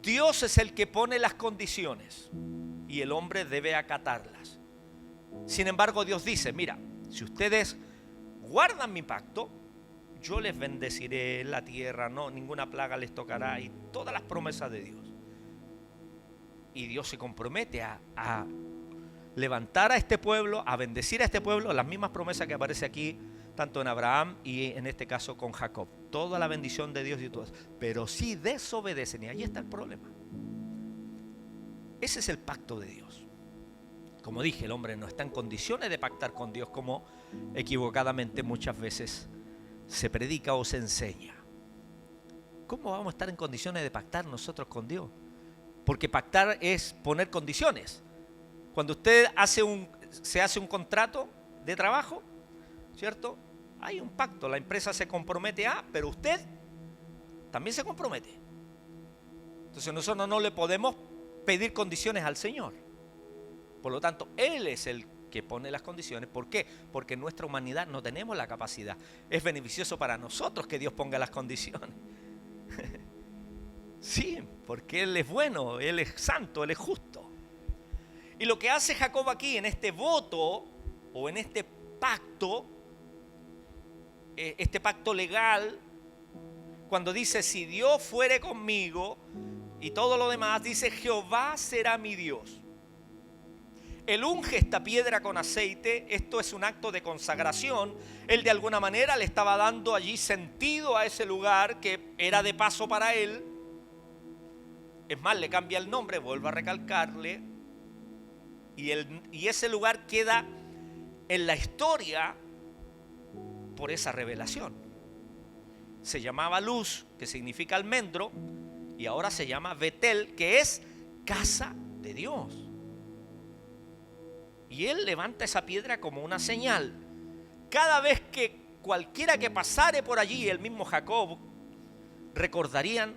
Dios es el que pone las condiciones y el hombre debe acatarlas. Sin embargo, Dios dice, mira, si ustedes guardan mi pacto, yo les bendeciré la tierra, no, ninguna plaga les tocará, y todas las promesas de Dios. Y Dios se compromete a levantar a este pueblo, a bendecir a este pueblo, las mismas promesas que aparece aquí, tanto en Abraham y en este caso con Jacob. Toda la bendición de Dios y todo eso. Pero si desobedecen, y ahí está el problema. Ese es el pacto de Dios. Como dije, el hombre no está en condiciones de pactar con Dios como equivocadamente muchas veces se predica o se enseña. ¿Cómo vamos a estar en condiciones de pactar nosotros con Dios? Porque pactar es poner condiciones. Cuando usted se hace un contrato de trabajo, ¿cierto? Hay un pacto, la empresa se compromete pero usted también se compromete. Entonces nosotros no le podemos pedir condiciones al Señor. Por lo tanto, Él es el que pone las condiciones. ¿Por qué? Porque en nuestra humanidad no tenemos la capacidad. Es beneficioso para nosotros que Dios ponga las condiciones. Sí, porque Él es bueno, Él es santo, Él es justo. Y lo que hace Jacob aquí en este voto o en este pacto legal, cuando dice si Dios fuere conmigo y todo lo demás, dice Jehová será mi Dios. Él unge esta piedra con aceite. Esto es un acto de consagración. Él de alguna manera le estaba dando allí sentido a ese lugar que era de paso para él. Es más, le cambia el nombre, vuelvo a recalcarle, y ese lugar queda en la historia por esa revelación. Se llamaba Luz, que significa almendro, y ahora se llama Betel, que es casa de Dios. Y él levanta esa piedra como una señal. Cada vez que cualquiera que pasare por allí, el mismo Jacob, recordarían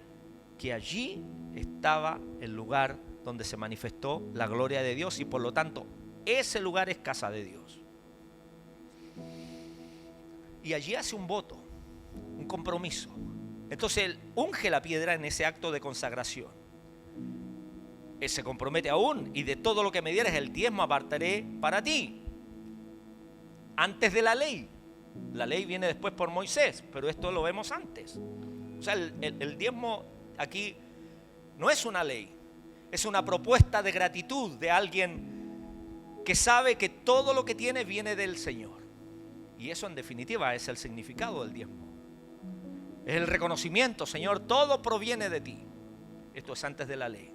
que allí estaba el lugar donde se manifestó la gloria de Dios, y por lo tanto ese lugar es casa de Dios. Y allí hace un voto, un compromiso. Entonces él unge la piedra en ese acto de consagración. Él se compromete aún: y de todo lo que me dieres el diezmo apartaré para ti. Antes de la ley. La ley viene después por Moisés, pero esto lo vemos antes. O sea, el diezmo aquí no es una ley, es una propuesta de gratitud de alguien que sabe que todo lo que tiene viene del Señor. Y eso en definitiva es el significado del diezmo. Es el reconocimiento: Señor, todo proviene de ti. Esto es antes de la ley.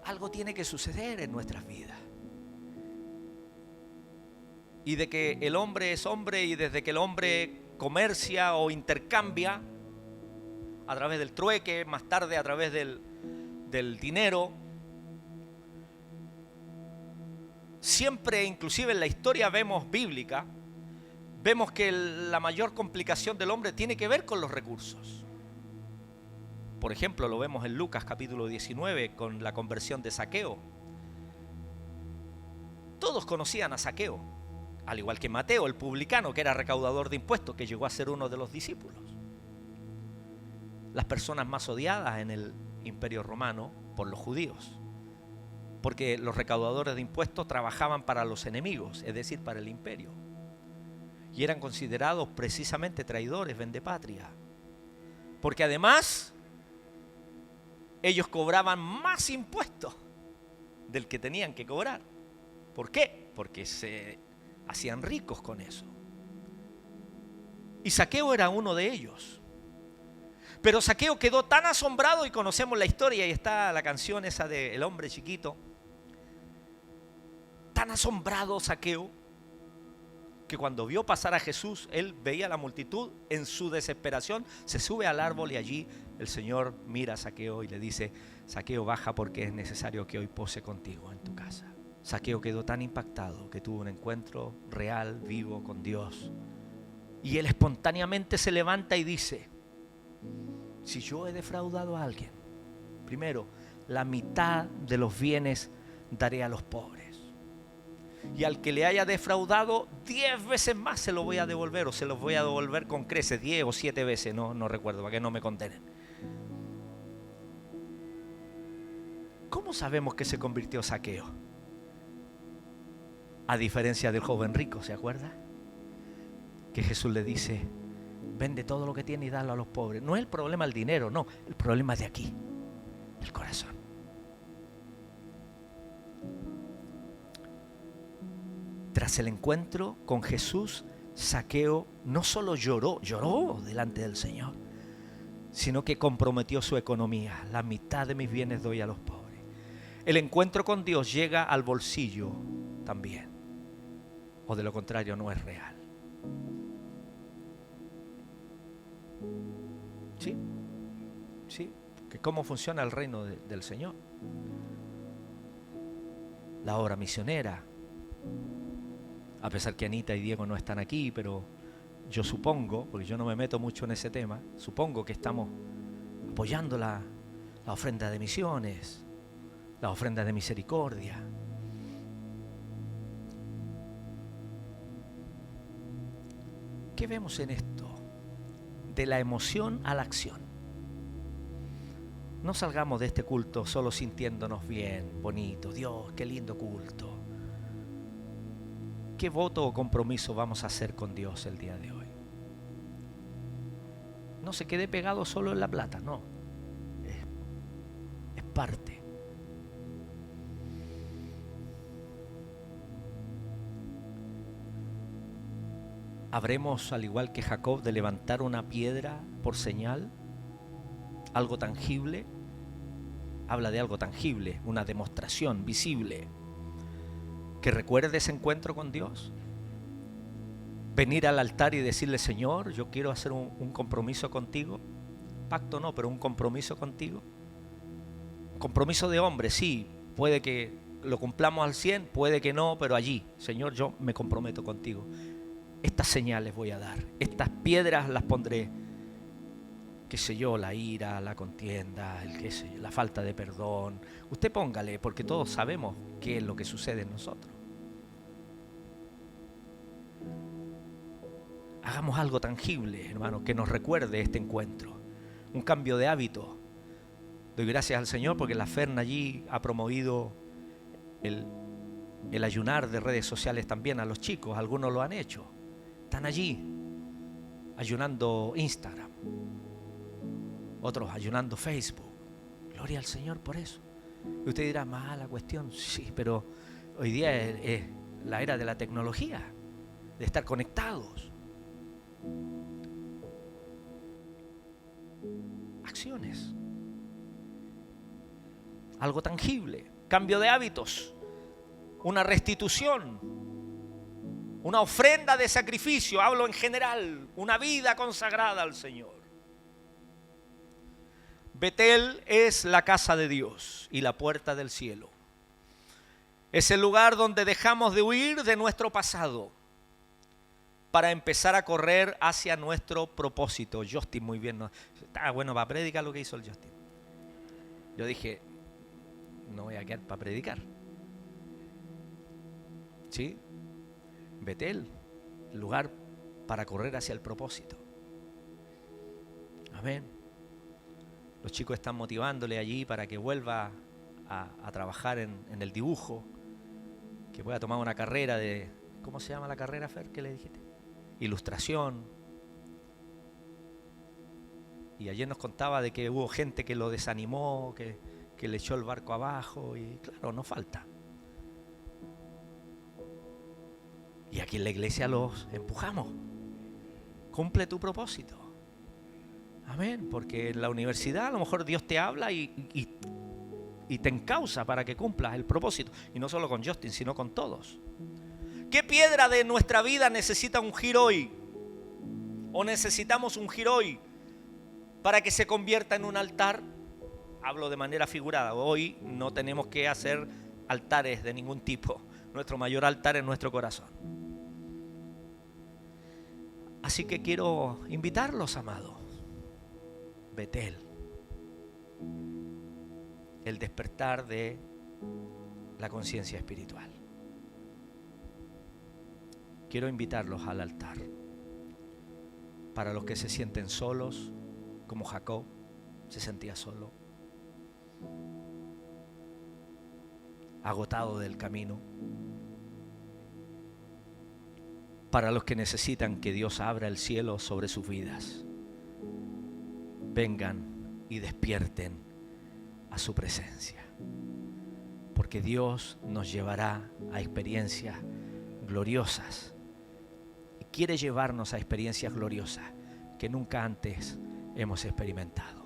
Algo tiene que suceder en nuestras vidas. Y de que el hombre es hombre, y desde que el hombre comercia o intercambia a través del trueque, más tarde a través del dinero, siempre, inclusive en la historia bíblica, vemos que la mayor complicación del hombre tiene que ver con los recursos. Por ejemplo, lo vemos en Lucas capítulo 19 con la conversión de Zaqueo. Todos conocían a Zaqueo, al igual que Mateo, el publicano, que era recaudador de impuestos, que llegó a ser uno de los discípulos. Las personas más odiadas en el Imperio Romano por los judíos, porque los recaudadores de impuestos trabajaban para los enemigos, es decir, para el imperio, y eran considerados precisamente traidores, vendepatria, porque además ellos cobraban más impuestos del que tenían que cobrar. ¿Por qué? Porque se hacían ricos con eso. Y Zaqueo era uno de ellos. Pero Zaqueo quedó tan asombrado, y conocemos la historia, y está la canción esa de El hombre chiquito. Tan asombrado Zaqueo, que cuando vio pasar a Jesús, él veía a la multitud, en su desesperación se sube al árbol, y allí el Señor mira a Zaqueo y le dice: Zaqueo, baja, porque es necesario que hoy pose contigo en tu casa. Zaqueo quedó tan impactado que tuvo un encuentro real, vivo con Dios. Y él espontáneamente se levanta y dice: si yo he defraudado a alguien, primero, la mitad de los bienes daré a los pobres. Y al que le haya defraudado, 10 veces más se lo voy a devolver, o se los voy a devolver con creces, 10 o 7 veces, no recuerdo, para que no me condenen. ¿Cómo sabemos que se convirtió Zaqueo? A diferencia del joven rico, ¿se acuerda? Que Jesús le dice: vende todo lo que tiene y dalo a los pobres. No es el problema el dinero, no, el problema es de aquí, el corazón. Tras el encuentro con Jesús, Zaqueo no solo lloró delante del Señor, sino que comprometió su economía. La mitad de mis bienes doy a los pobres. El encuentro con Dios llega al bolsillo también, o de lo contrario no es real. Sí, que cómo funciona el reino del Señor. La obra misionera, a pesar que Anita y Diego no están aquí, pero yo supongo, porque yo no me meto mucho en ese tema, supongo que estamos apoyando la ofrenda de misiones, la ofrenda de misericordia. ¿Qué vemos en esto? De la emoción a la acción. No salgamos de este culto solo sintiéndonos bien, bonito. Dios, qué lindo culto. ¿Qué voto o compromiso vamos a hacer con Dios el día de hoy? No se quede pegado solo en la plata, no. Es parte. ¿Habremos, al igual que Jacob, de levantar una piedra por señal? Algo tangible. Habla de algo tangible, una demostración visible que recuerde ese encuentro con Dios. Venir al altar y decirle: Señor, yo quiero hacer un compromiso contigo. Pacto no, pero un compromiso contigo. Compromiso de hombre, sí. Puede que lo cumplamos al 100, puede que no, pero allí, Señor, yo me comprometo contigo. Estas señales voy a dar, estas piedras las pondré. Qué sé yo, la ira, la contienda, la falta de perdón. Usted póngale, porque todos sabemos qué es lo que sucede en nosotros. Hagamos algo tangible, hermano, que nos recuerde este encuentro. Un cambio de hábito. Doy gracias al Señor porque la Ferna allí ha promovido el ayunar de redes sociales también a los chicos. Algunos lo han hecho. Están allí ayunando Instagram. Otros ayunando Facebook. Gloria al Señor por eso. Y usted dirá: mala cuestión. Sí, pero hoy día es la era de la tecnología, de estar conectados. Acciones. Algo tangible. Cambio de hábitos. Una restitución. Una ofrenda de sacrificio. Hablo en general. Una vida consagrada al Señor. Betel es la casa de Dios y la puerta del cielo. Es el lugar donde dejamos de huir de nuestro pasado para empezar a correr hacia nuestro propósito. Justin, muy bien. Está bueno para predicar lo que hizo el Justin. Yo dije, no voy a quedar para predicar. ¿Sí? Betel, lugar para correr hacia el propósito. Amén. Los chicos están motivándole allí para que vuelva a trabajar en el dibujo, que pueda tomar una carrera de... ¿Cómo se llama la carrera, Fer? ¿Qué le dijiste? Ilustración. Y ayer nos contaba de que hubo gente que lo desanimó, que le echó el barco abajo, y claro, no falta. Y aquí en la iglesia los empujamos. Cumple tu propósito. Amén, porque en la universidad a lo mejor Dios te habla y te encausa para que cumplas el propósito. Y no solo con Justin, sino con todos. ¿Qué piedra de nuestra vida necesita ungir hoy? ¿O necesitamos ungir hoy para que se convierta en un altar? Hablo de manera figurada. Hoy no tenemos que hacer altares de ningún tipo. Nuestro mayor altar es nuestro corazón. Así que quiero invitarlos, amados. Betel, el despertar de la conciencia espiritual. Quiero invitarlos al altar. Para los que se sienten solos, como Jacob se sentía solo, agotado del camino. Para los que necesitan que Dios abra el cielo sobre sus vidas. Vengan y despierten a su presencia, porque Dios nos llevará a experiencias gloriosas y quiere llevarnos a experiencias gloriosas que nunca antes hemos experimentado,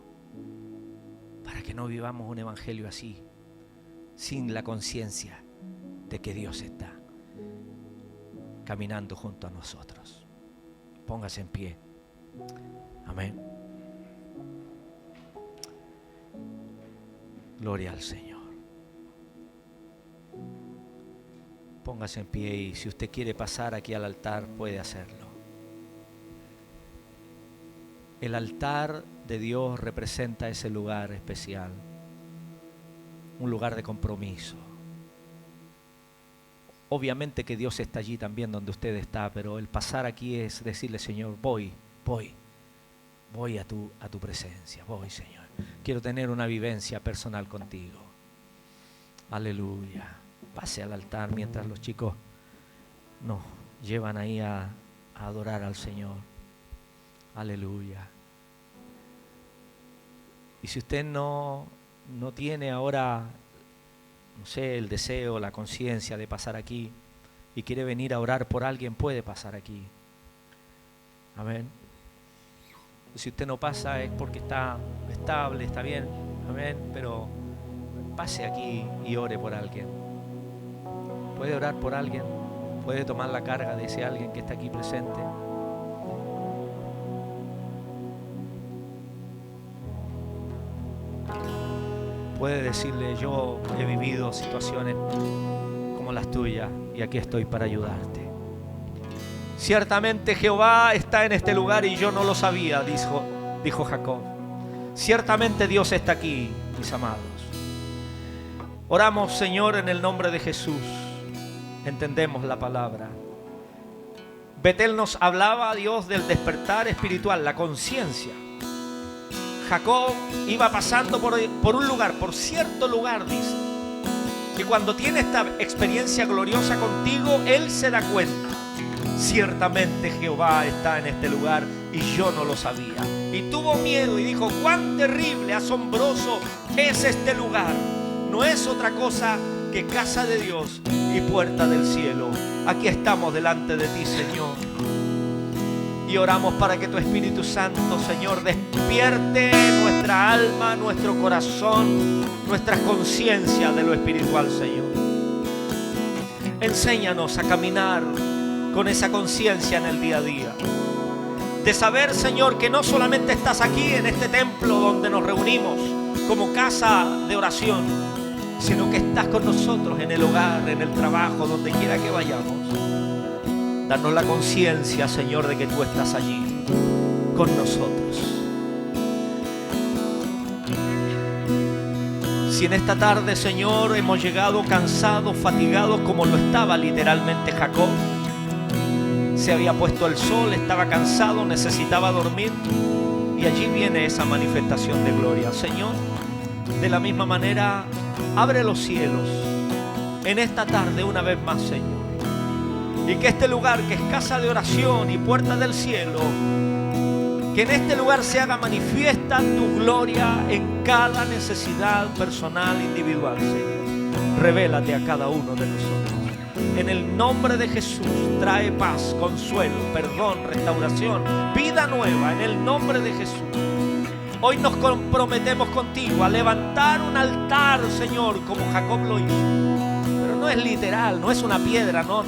para que no vivamos un evangelio así, sin la conciencia de que Dios está caminando junto a nosotros. Póngase en pie. Amén. Gloria al Señor. Póngase en pie y si usted quiere pasar aquí al altar, puede hacerlo. El altar de Dios representa ese lugar especial, un lugar de compromiso. Obviamente que Dios está allí también donde usted está, pero el pasar aquí es decirle: Señor, voy a tu presencia, voy, Señor. Quiero tener una vivencia personal contigo. Aleluya. Pase al altar mientras los chicos nos llevan ahí a adorar al Señor. Aleluya. Y si usted no tiene ahora, no sé, el deseo, la conciencia de pasar aquí y quiere venir a orar por alguien, puede pasar aquí. Amén. Si usted no pasa es porque está estable, está bien. Amén. Pero pase aquí y ore por alguien. ¿Puede orar por alguien? ¿Puede tomar la carga de ese alguien que está aquí presente? Puede decirle: yo he vivido situaciones como las tuyas y aquí estoy para ayudarte. Ciertamente Jehová está en este lugar y yo no lo sabía, dijo Jacob. Ciertamente Dios está aquí, mis amados. Oramos, Señor, en el nombre de Jesús. Entendemos la palabra. Betel nos hablaba, Dios, del despertar espiritual, la conciencia. Jacob iba pasando por un lugar, por cierto lugar, dice, que cuando tiene esta experiencia gloriosa contigo, él se da cuenta: ciertamente Jehová está en este lugar y yo no lo sabía. Y tuvo miedo y dijo: cuán terrible, asombroso es este lugar. No es otra cosa que casa de Dios y puerta del cielo. Aquí estamos delante de ti, Señor. Y oramos para que tu Espíritu Santo, Señor, despierte nuestra alma, nuestro corazón, nuestra conciencia de lo espiritual, Señor. Enséñanos a caminar con esa conciencia en el día a día. De saber, Señor, que no solamente estás aquí en este templo donde nos reunimos como casa de oración, sino que estás con nosotros en el hogar, en el trabajo, donde quiera que vayamos. Danos la conciencia, Señor, de que tú estás allí con nosotros. Si en esta tarde, Señor, hemos llegado cansados, fatigados, como lo estaba literalmente Jacob, se había puesto el sol, estaba cansado, necesitaba dormir, y allí viene esa manifestación de gloria. Señor, de la misma manera, abre los cielos en esta tarde una vez más, Señor. Y que este lugar, que es casa de oración y puerta del cielo, que en este lugar se haga manifiesta tu gloria en cada necesidad personal, individual, Señor. Revélate a cada uno de nosotros. En el nombre de Jesús, trae paz, consuelo, perdón, restauración, vida nueva, en el nombre de Jesús. Hoy nos comprometemos contigo a levantar un altar, Señor, como Jacob lo hizo. Pero no es literal, no es una piedra, no.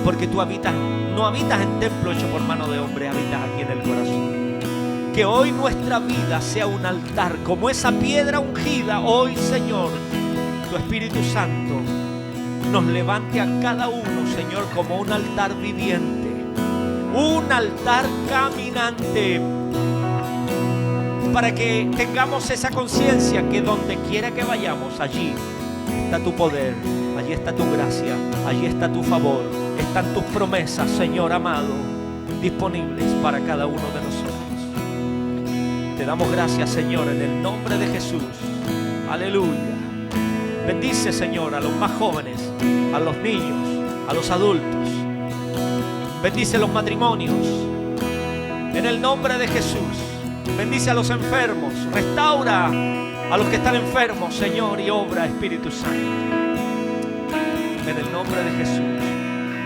Porque tú no habitas en templo hecho por mano de hombre, habitas aquí en el corazón. Que hoy nuestra vida sea un altar, como esa piedra ungida. Hoy, Señor, tu Espíritu Santo nos levante a cada uno, Señor, como un altar viviente, un altar caminante, para que tengamos esa conciencia que donde quiera que vayamos, allí está tu poder, allí está tu gracia, allí está tu favor, están tus promesas, Señor amado, disponibles para cada uno de nosotros. Te damos gracias, Señor, en el nombre de Jesús. Aleluya. Bendice, Señor, a los más jóvenes, a los niños, a los adultos. Bendice los matrimonios en el nombre de Jesús. Bendice a los enfermos, restaura a los que están enfermos, Señor, y obra, Espíritu Santo. En el nombre de Jesús.